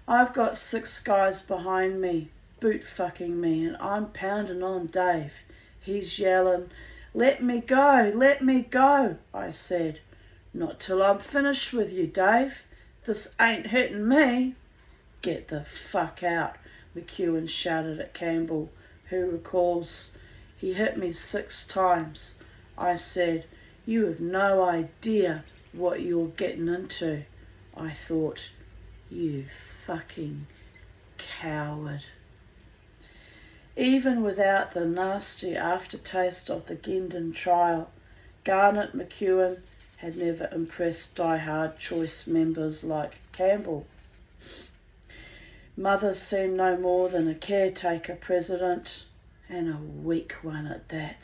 Speaker 1: I've got 6 guys behind me, boot-fucking me, and I'm pounding on Dave. He's yelling, let me go, I said. Not till I'm finished with you, Dave. This ain't hurting me. Get the fuck out, McEwen shouted at Campbell, who recalls, he hit me 6 times. I said, you have no idea what you're getting into. I thought, you fucking coward. Even without the nasty aftertaste of the Gendon trial, Garnet McEwen had never impressed die-hard Choice members like Campbell. Mother seemed no more than a caretaker president, and a weak one at that.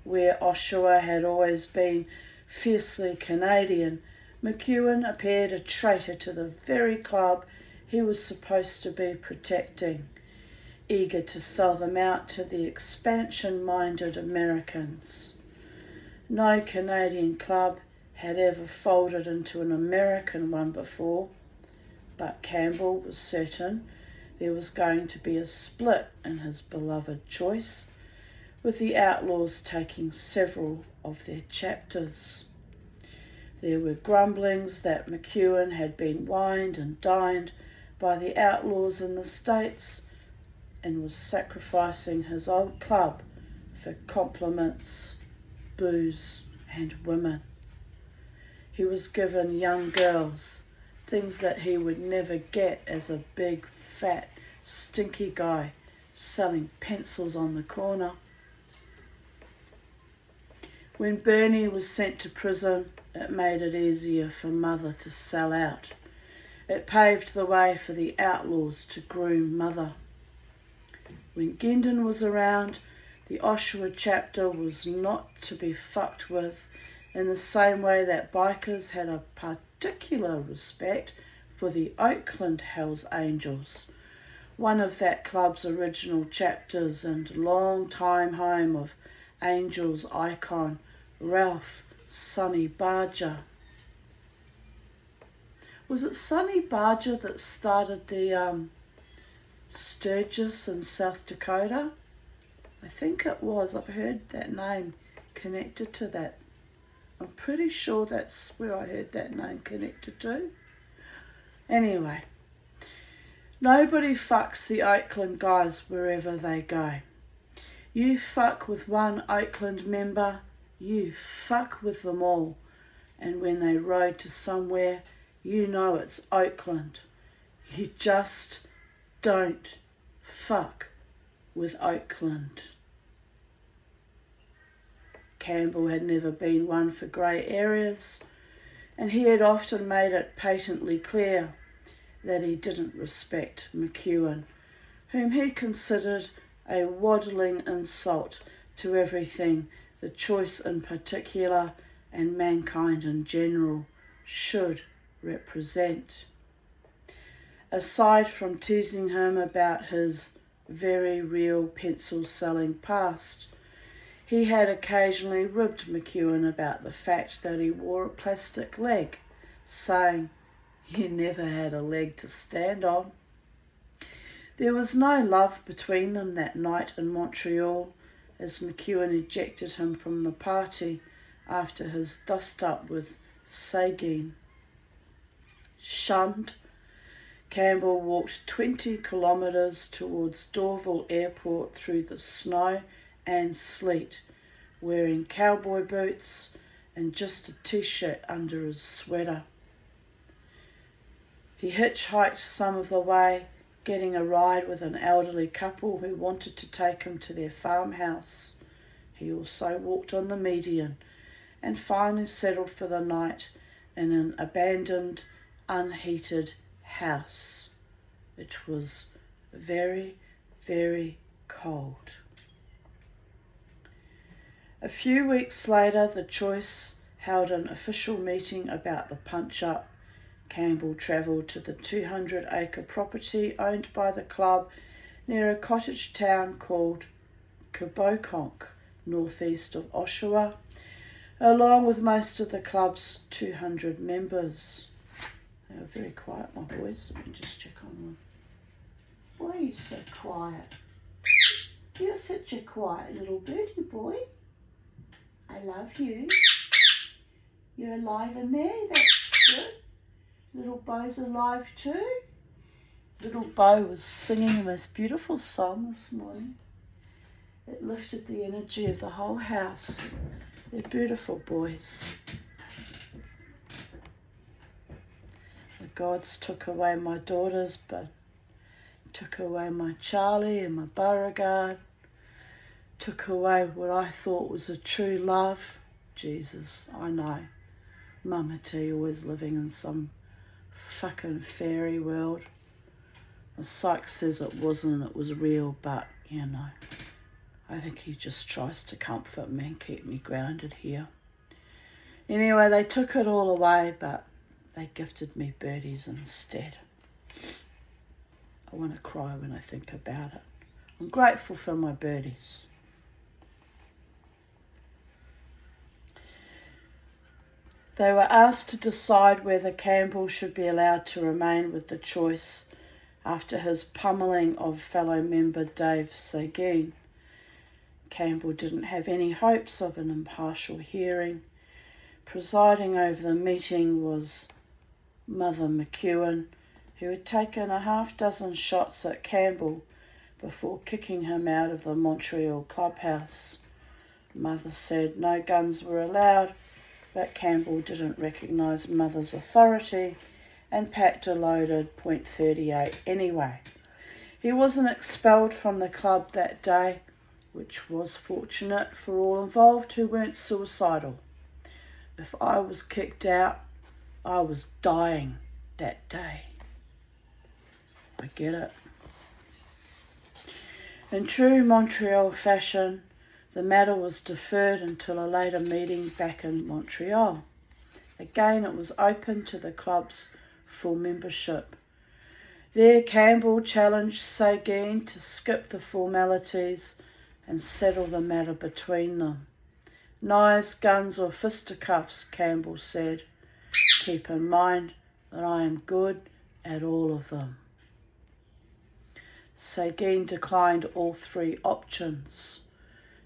Speaker 1: Where Oshawa had always been fiercely Canadian, McEwen appeared a traitor to the very club he was supposed to be protecting, eager to sell them out to the expansion-minded Americans. No Canadian club had ever folded into an American one before, but Campbell was certain there was going to be a split in his beloved Choice, with the Outlaws taking several of their chapters. There were grumblings that McEwen had been wined and dined by the Outlaws in the States and was sacrificing his old club for compliments, booze and women. He was given young girls, things that he would never get as a big, fat, stinky guy selling pencils on the corner. When Bernie was sent to prison, it made it easier for Mother to sell out. It paved the way for the Outlaws to groom Mother. When Gendon was around, the Oshawa chapter was not to be fucked with, in the same way that bikers had a particular respect for the Oakland Hells Angels, one of that club's original chapters and long-time home of Angels icon Ralph Sonny Barger. Was it Sonny Barger that started the Sturgis in South Dakota? I think it was. I've heard that name connected to that. I'm pretty sure that's where I heard that name connected to. Anyway, nobody fucks the Oakland guys wherever they go. You fuck with one Oakland member, you fuck with them all. And when they rode to somewhere, you know it's Oakland. You just don't fuck with Oakland. Campbell had never been one for grey areas, and he had often made it patently clear that he didn't respect McEwen, whom he considered a waddling insult to everything the Choice in particular and mankind in general should represent. Aside from teasing him about his very real pencil-selling past, he had occasionally ribbed McEwen about the fact that he wore a plastic leg, saying, "You never had a leg to stand on." There was no love between them that night in Montreal, as McEwen ejected him from the party after his dust-up with Seguin. Shunned, Campbell walked 20 kilometres towards Dorval Airport through the snow and sleet, wearing cowboy boots and just a t-shirt under his sweater. He hitchhiked some of the way getting a ride with an elderly couple who wanted to take him to their farmhouse. He also walked on the median and finally settled for the night in an abandoned, unheated house. It was very, very cold. A few weeks later, the Choice held an official meeting about the punch-up. Campbell travelled to the 200-acre property owned by the club near a cottage town called Kibokonk, northeast of Oshawa, along with most of the club's 200 members. They were very quiet, my boys. Let me just check on them. Why are you so quiet? You're such a quiet little birdie boy. I love you. You're alive in there, that's good. Little Beau's alive too. Little Beau was singing the most beautiful song this morning. It lifted the energy of the whole house. They're beautiful boys. The gods took away my daughters, but took away my Charlie and my Beauregard. Took away what I thought was a true love. Jesus, I know. Mama T always living in some fucking fairy world. The psych says it wasn't, it was real, but, you know, I think he just tries to comfort me and keep me grounded here. Anyway, they took it all away, but they gifted me birdies instead. I want to cry when I think about it. I'm grateful for my birdies. They were asked to decide whether Campbell should be allowed to remain with the Choice after his pummelling of fellow member Dave Seguin. Campbell didn't have any hopes of an impartial hearing. Presiding over the meeting was Mother McEwen, who had taken a half-dozen shots at Campbell before kicking him out of the Montreal clubhouse. Mother said no guns were allowed, but Campbell didn't recognise Mother's authority and packed a loaded .38 anyway. He wasn't expelled from the club that day, which was fortunate for all involved who weren't suicidal. If I was kicked out, I was dying that day. I get it. In true Montreal fashion, the matter was deferred until a later meeting back in Montreal. Again, it was open to the club's full membership. There, Campbell challenged Seguin to skip the formalities and settle the matter between them. Knives, guns or fisticuffs, Campbell said. Keep in mind that I am good at all of them. Seguin declined all three options.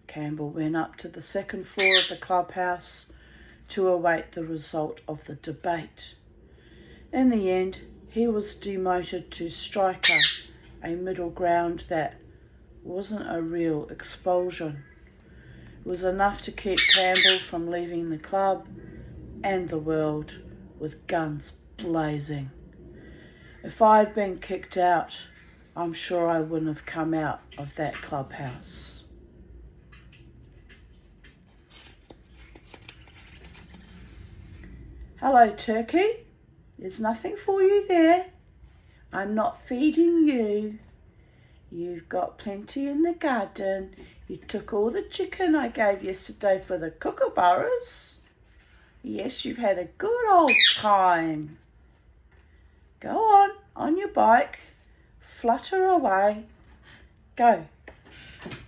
Speaker 1: Campbell went up to the second floor of the clubhouse to await the result of the debate. In the end, he was demoted to striker, a middle ground that wasn't a real expulsion. It was enough to keep Campbell from leaving the club and the world with guns blazing. If I had been kicked out, I'm sure I wouldn't have come out of that clubhouse. Hello, Turkey. There's nothing for you there. I'm not feeding you. You've got plenty in the garden. You took all the chicken I gave yesterday for the kookaburras. Yes, you've had a good old time. Go on your bike. Flutter away. Go.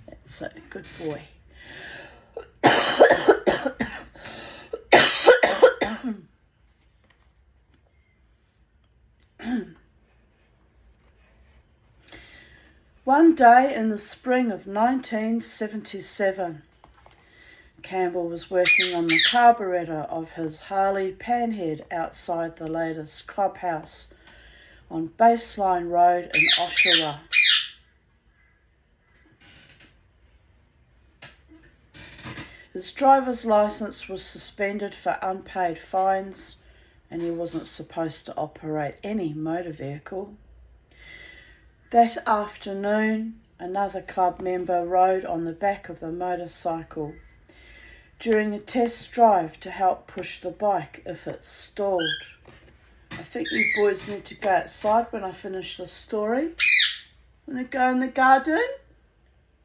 Speaker 1: That's it, good boy. One day in the spring of 1977, Campbell was working on the carburettor of his Harley Panhead outside the latest clubhouse on Baseline Road in Oshawa. His driver's licence was suspended for unpaid fines and he wasn't supposed to operate any motor vehicle. That afternoon, another club member rode on the back of the motorcycle during a test drive to help push the bike if it stalled. I think you boys need to go outside when I finish the story. Want to go in the garden?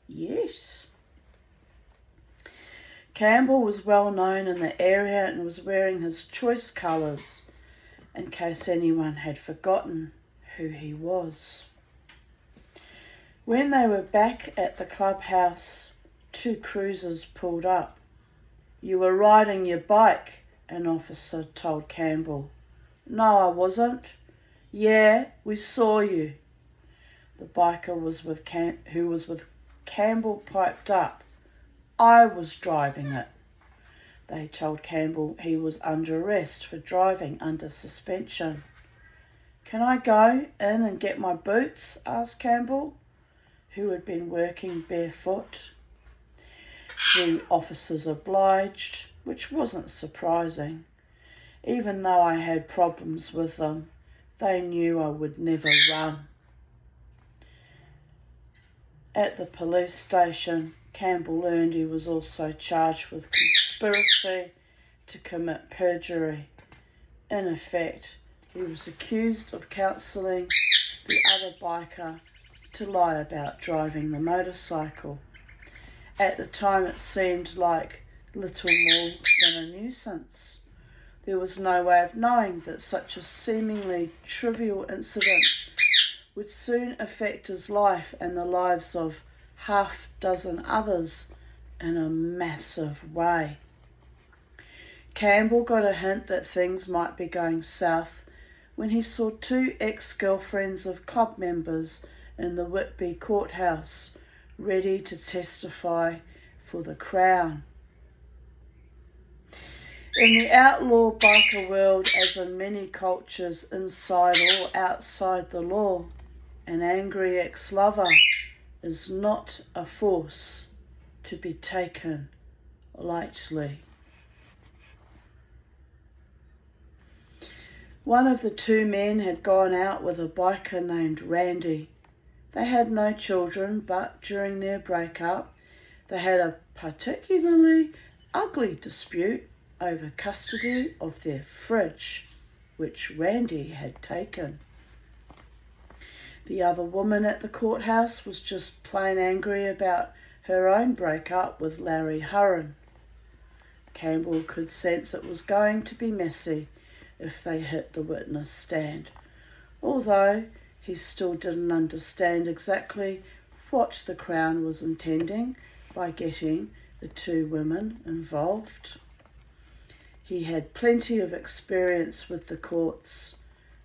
Speaker 1: Yes. Campbell was well known in the area and was wearing his choice colours, in case anyone had forgotten who he was. When they were back at the clubhouse, 2 cruisers pulled up. "You were riding your bike," an officer told Campbell. "No, I wasn't." "Yeah, we saw you." The biker who was with Campbell piped up. "I was driving it." They told Campbell he was under arrest for driving under suspension. "Can I go in and get my boots?" asked Campbell, who had been working barefoot. The officers obliged, which wasn't surprising. Even though I had problems with them, they knew I would never run. At the police station, Campbell learned he was also charged with conspiracy to commit perjury. In effect, he was accused of counselling the other biker to lie about driving the motorcycle. At the time, it seemed like little more than a nuisance. There was no way of knowing that such a seemingly trivial incident would soon affect his life and the lives of half dozen others in a massive way. Campbell got a hint that things might be going south when he saw 2 ex-girlfriends of club members in the Whitby courthouse, ready to testify for the Crown. In the outlaw biker world, as in many cultures inside or outside the law, an angry ex-lover is not a force to be taken lightly. One of the 2 men had gone out with a biker named Randy. They had no children, but during their breakup, they had a particularly ugly dispute over custody of their fridge, which Randy had taken. The other woman at the courthouse was just plain angry about her own breakup with Larry Hurren. Campbell could sense it was going to be messy if they hit the witness stand, although he still didn't understand exactly what the Crown was intending by getting the 2 women involved. He had plenty of experience with the courts,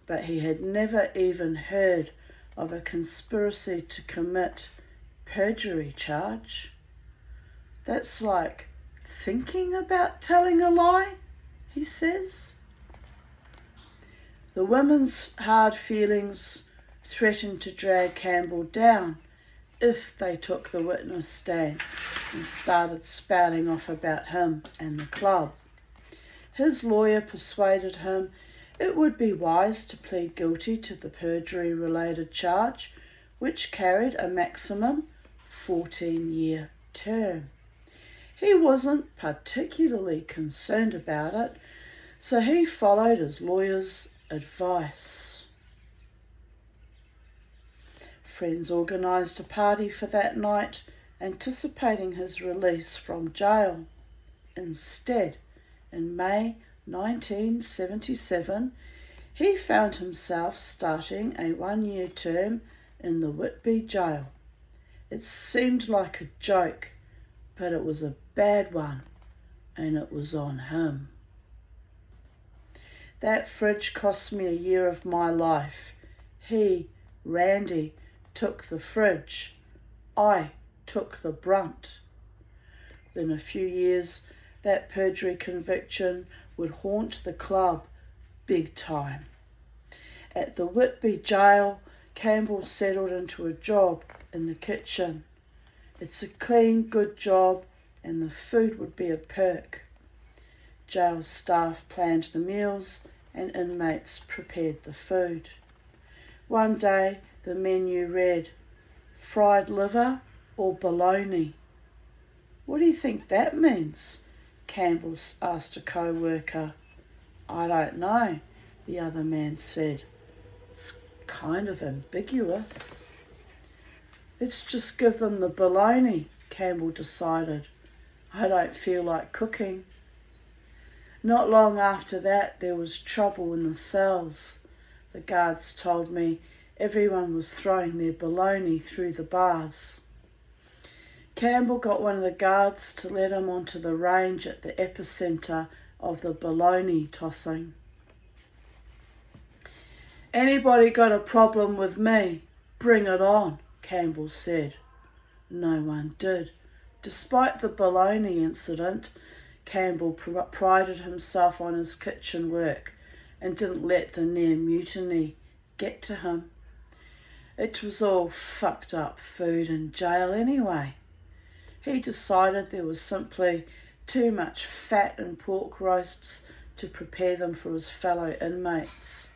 Speaker 1: but he had never even heard of a conspiracy to commit perjury charge. "That's like thinking about telling a lie," he says. The women's hard feelings threatened to drag Campbell down if they took the witness stand and started spouting off about him and the club. His lawyer persuaded him it would be wise to plead guilty to the perjury-related charge, which carried a maximum 14-year term. He wasn't particularly concerned about it, so he followed his lawyer's advice. Friends organised a party for that night, anticipating his release from jail. Instead, in May 1977, he found himself starting a 1-year term in the Whitby jail. It seemed like a joke, but it was a bad one, and it was on him. That fridge cost me a year of my life. He, Randy, took the fridge. I took the brunt. In a few years, that perjury conviction would haunt the club big time. At the Whitby jail, Campbell settled into a job in the kitchen. It's a clean, good job, and the food would be a perk. Jail staff planned the meals and inmates prepared the food. One day, the menu read, fried liver or bologna. What do you think that means? Campbell asked a co-worker. I don't know, the other man said. It's kind of ambiguous. Let's just give them the bologna, Campbell decided. I don't feel like cooking. Not long after that, there was trouble in the cells. The guards told me everyone was throwing their bologna through the bars. Campbell got one of the guards to let him onto the range at the epicentre of the bologna tossing. Anybody got a problem with me? Bring it on, Campbell said. No one did. Despite the bologna incident, Campbell prided himself on his kitchen work and didn't let the near mutiny get to him. It was all fucked up food in jail anyway. He decided there was simply too much fat in pork roasts to prepare them for his fellow inmates.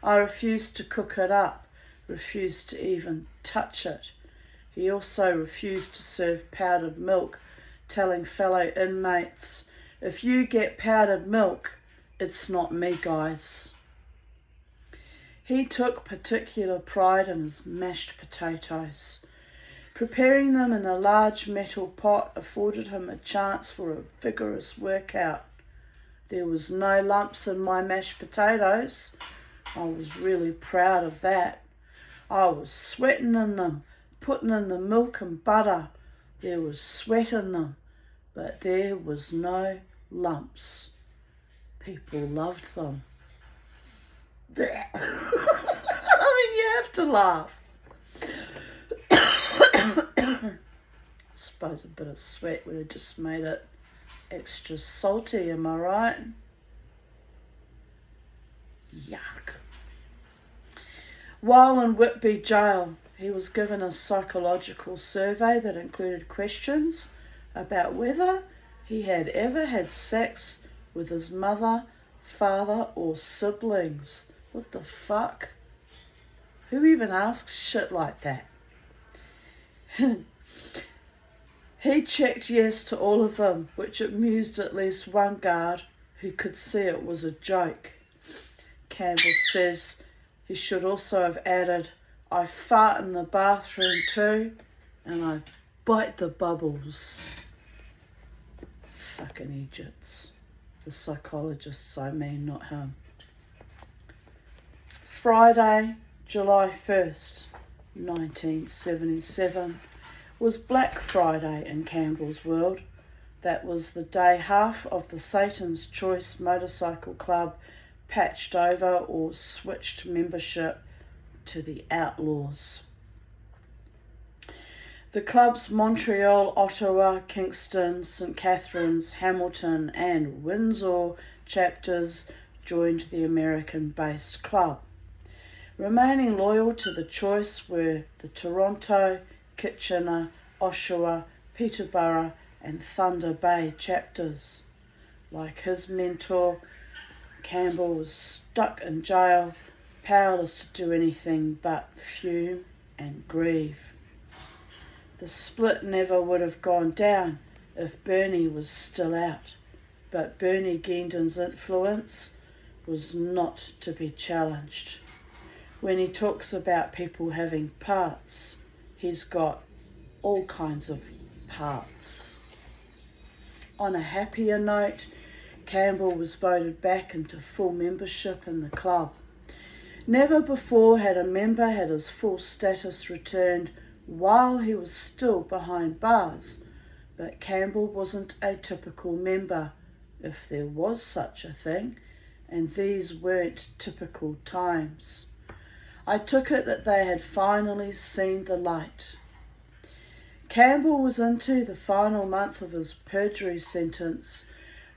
Speaker 1: I refused to cook it up, refused to even touch it. He also refused to serve powdered milk, telling fellow inmates, if you get powdered milk, it's not me, guys. He took particular pride in his mashed potatoes. Preparing them in a large metal pot afforded him a chance for a vigorous workout. There was no lumps in my mashed potatoes. I was really proud of that. I was sweating in them, putting in the milk and butter. There was sweat in them, but there was no lumps. People loved them. I mean, you have to laugh. I suppose a bit of sweat would have just made it extra salty, am I right? Yuck. While in Whitby jail, he was given a psychological survey that included questions about whether he had ever had sex with his mother, father, or siblings. What the fuck? Who even asks shit like that? He checked yes to all of them, which amused at least one guard who could see it was a joke. Campbell says he should also have added, I fart in the bathroom too, and I bite the bubbles. Fucking idiots. The psychologists, I mean, not him. Friday, July 1st, 1977, was Black Friday in Campbell's world. That was the day half of the Satan's Choice Motorcycle Club patched over or switched membership to the Outlaws. The club's Montreal, Ottawa, Kingston, St. Catharines, Hamilton and Windsor chapters joined the American-based club. Remaining loyal to the choice were the Toronto, Kitchener, Oshawa, Peterborough and Thunder Bay chapters. Like his mentor, Campbell was stuck in jail, powerless to do anything but fume and grieve. The split never would have gone down if Bernie was still out, but Bernie Guindon's influence was not to be challenged. When he talks about people having parts, he's got all kinds of parts. On a happier note, Campbell was voted back into full membership in the club. Never before had a member had his full status returned while he was still behind bars, but Campbell wasn't a typical member, if there was such a thing, and these weren't typical times. I took it that they had finally seen the light. Campbell was into the final month of his perjury sentence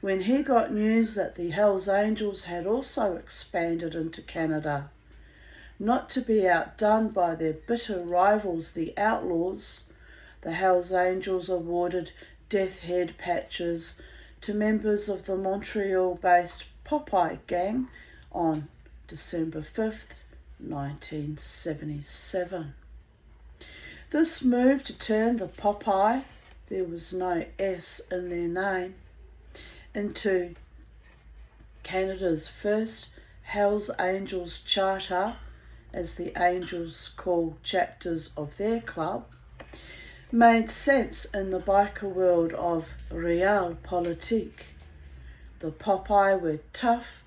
Speaker 1: when he got news that the Hells Angels had also expanded into Canada. Not to be outdone by their bitter rivals, the Outlaws, the Hells Angels awarded death head patches to members of the Montreal-based Popeye Gang on December 5th, 1977. This move to turn the Popeye, there was no S in their name, into Canada's first Hells Angels charter, as the Angels call chapters of their club, made sense in the biker world of realpolitik. The Popeye were tough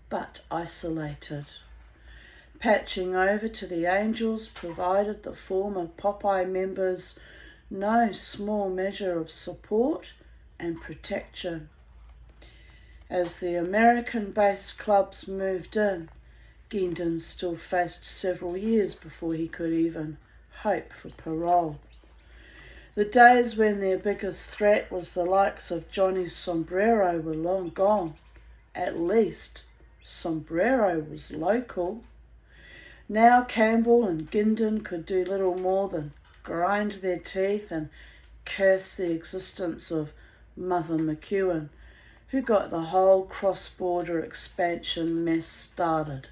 Speaker 1: but isolated. Patching over to the Angels provided the former Popeye members no small measure of support and protection. As the American-based clubs moved in, Guindon still faced several years before he could even hope for parole. The days when their biggest threat was the likes of Johnny Sombrero were long gone. At least Sombrero was local. Now Campbell and Guindon could do little more than grind their teeth and curse the existence of Mother McEwen, who got the whole cross-border expansion mess started.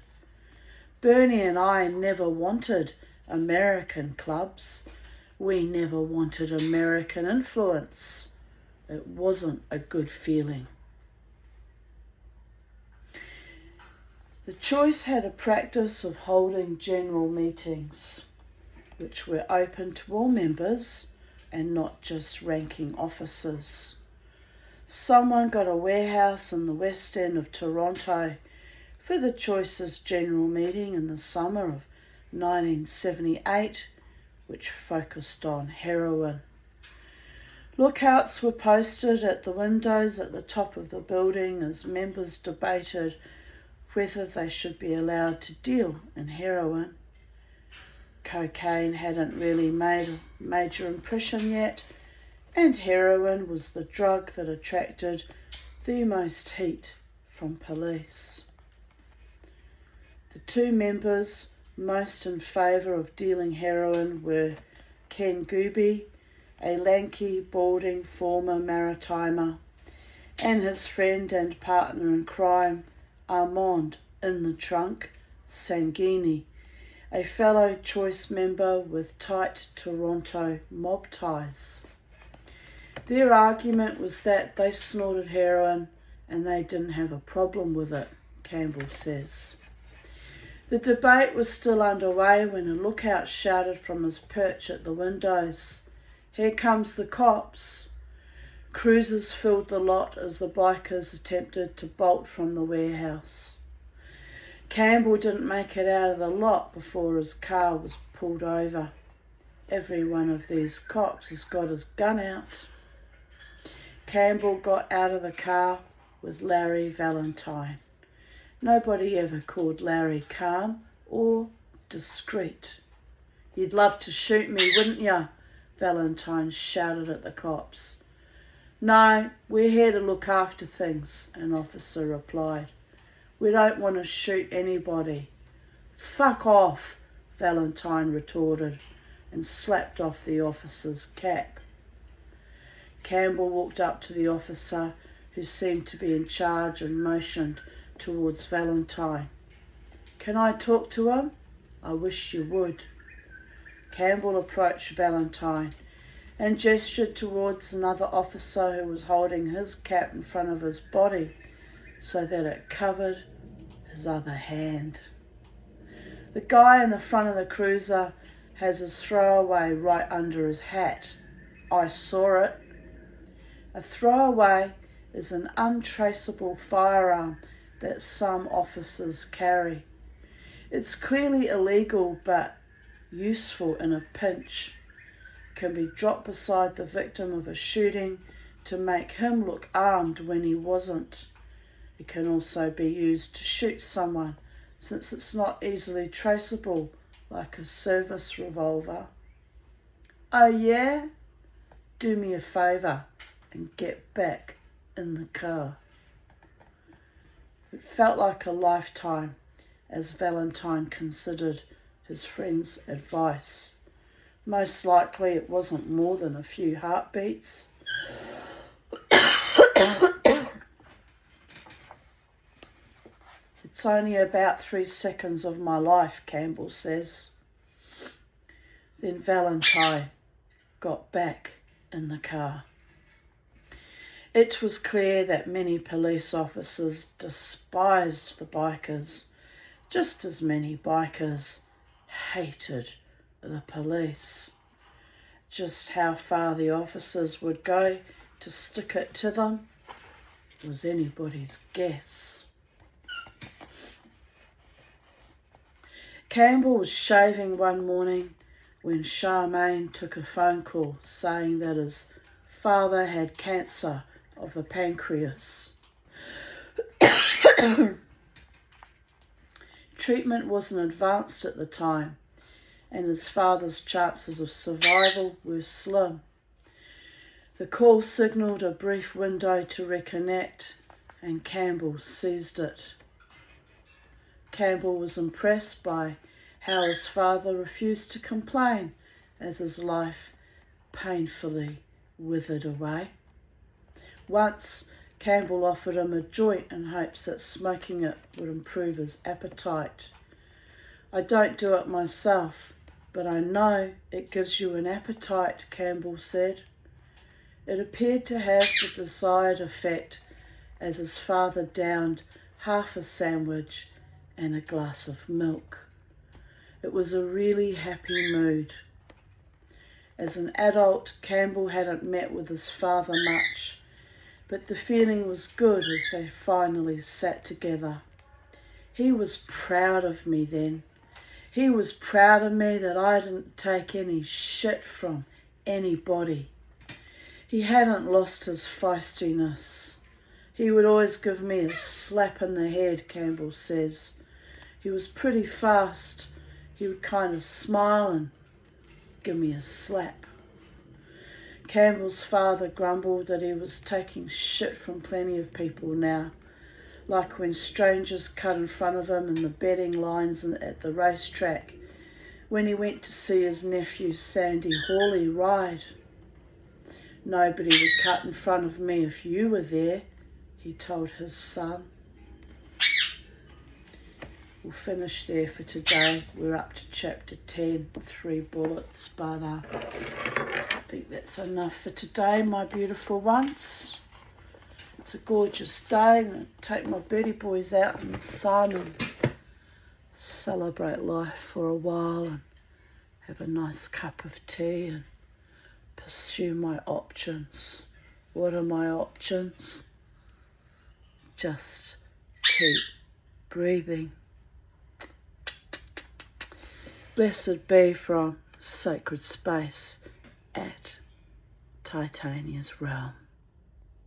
Speaker 1: Bernie and I never wanted American clubs. We never wanted American influence. It wasn't a good feeling. The Choice had a practice of holding general meetings, which were open to all members and not just ranking officers. Someone got a warehouse in the west end of Toronto for the Choice's general meeting in the summer of 1978, which focused on heroin. Lookouts were posted at the windows at the top of the building as members debated whether they should be allowed to deal in heroin. Cocaine hadn't really made a major impression yet, and heroin was the drug that attracted the most heat from police. The two members most in favour of dealing heroin were Ken Gooby, a lanky, balding former maritimer, and his friend and partner in crime, Armand in the trunk, Sanguini, a fellow Choice member with tight Toronto mob ties. Their argument was that they snorted heroin and they didn't have a problem with it, Campbell says. The debate was still underway when a lookout shouted from his perch at the windows, "Here comes the cops." Cruisers filled the lot as the bikers attempted to bolt from the warehouse. Campbell didn't make it out of the lot before his car was pulled over. Every one of these cops has got his gun out. Campbell got out of the car with Larry Valentine. Nobody ever called Larry calm or discreet. "You'd love to shoot me, wouldn't you?" Valentine shouted at the cops. "No, we're here to look after things," an officer replied. "We don't want to shoot anybody." "Fuck off," Valentine retorted and slapped off the officer's cap. Campbell walked up to the officer, who seemed to be in charge, and motioned towards Valentine. "Can I talk to him?" "I wish you would." Campbell approached Valentine and gestured towards another officer who was holding his cap in front of his body so that it covered his other hand. "The guy in the front of the cruiser has his throwaway right under his hat. I saw it." A throwaway is an untraceable firearm that some officers carry. It's clearly illegal but useful in a pinch. Can be dropped beside the victim of a shooting to make him look armed when he wasn't. It can also be used to shoot someone, since it's not easily traceable like a service revolver. "Oh yeah? Do me a favour and get back in the car." It felt like a lifetime as Valentine considered his friend's advice. Most likely it wasn't more than a few heartbeats. The It's only about 3 seconds of my life, Campbell says. Then Valentine got back in the car. It was clear that many police officers despised the bikers, just as many bikers hated the police. Just how far the officers would go to stick it to them was anybody's guess. Campbell was shaving one morning when Charmaine took a phone call saying that his father had cancer of the pancreas. Treatment wasn't advanced at the time, and his father's chances of survival were slim. The call signalled a brief window to reconnect, and Campbell seized it. Campbell was impressed by how his father refused to complain as his life painfully withered away. Once, Campbell offered him a joint in hopes that smoking it would improve his appetite. "I don't do it myself, but I know it gives you an appetite," Campbell said. It appeared to have the desired effect as his father downed half a sandwich and a glass of milk. It was a really happy mood. As an adult, Campbell hadn't met with his father much, but the feeling was good as they finally sat together. He was proud of me then. He was proud of me that I didn't take any shit from anybody. He hadn't lost his feistiness. He would always give me a slap in the head, Campbell says. He was pretty fast. He would kind of smile and give me a slap. Campbell's father grumbled that he was taking shit from plenty of people now, like when strangers cut in front of him in the betting lines at the racetrack, when he went to see his nephew Sandy Hawley ride. "Nobody would cut in front of me if you were there," he told his son. We'll finish there for today. We're up to chapter 10, 3 bullets, but I think that's enough for today, my beautiful ones. It's a gorgeous day. I'm going to take my birdie boys out in the sun and celebrate life for a while and have a nice cup of tea and pursue my options. What are my options? Just keep breathing. Blessed be from sacred space at Titania's realm.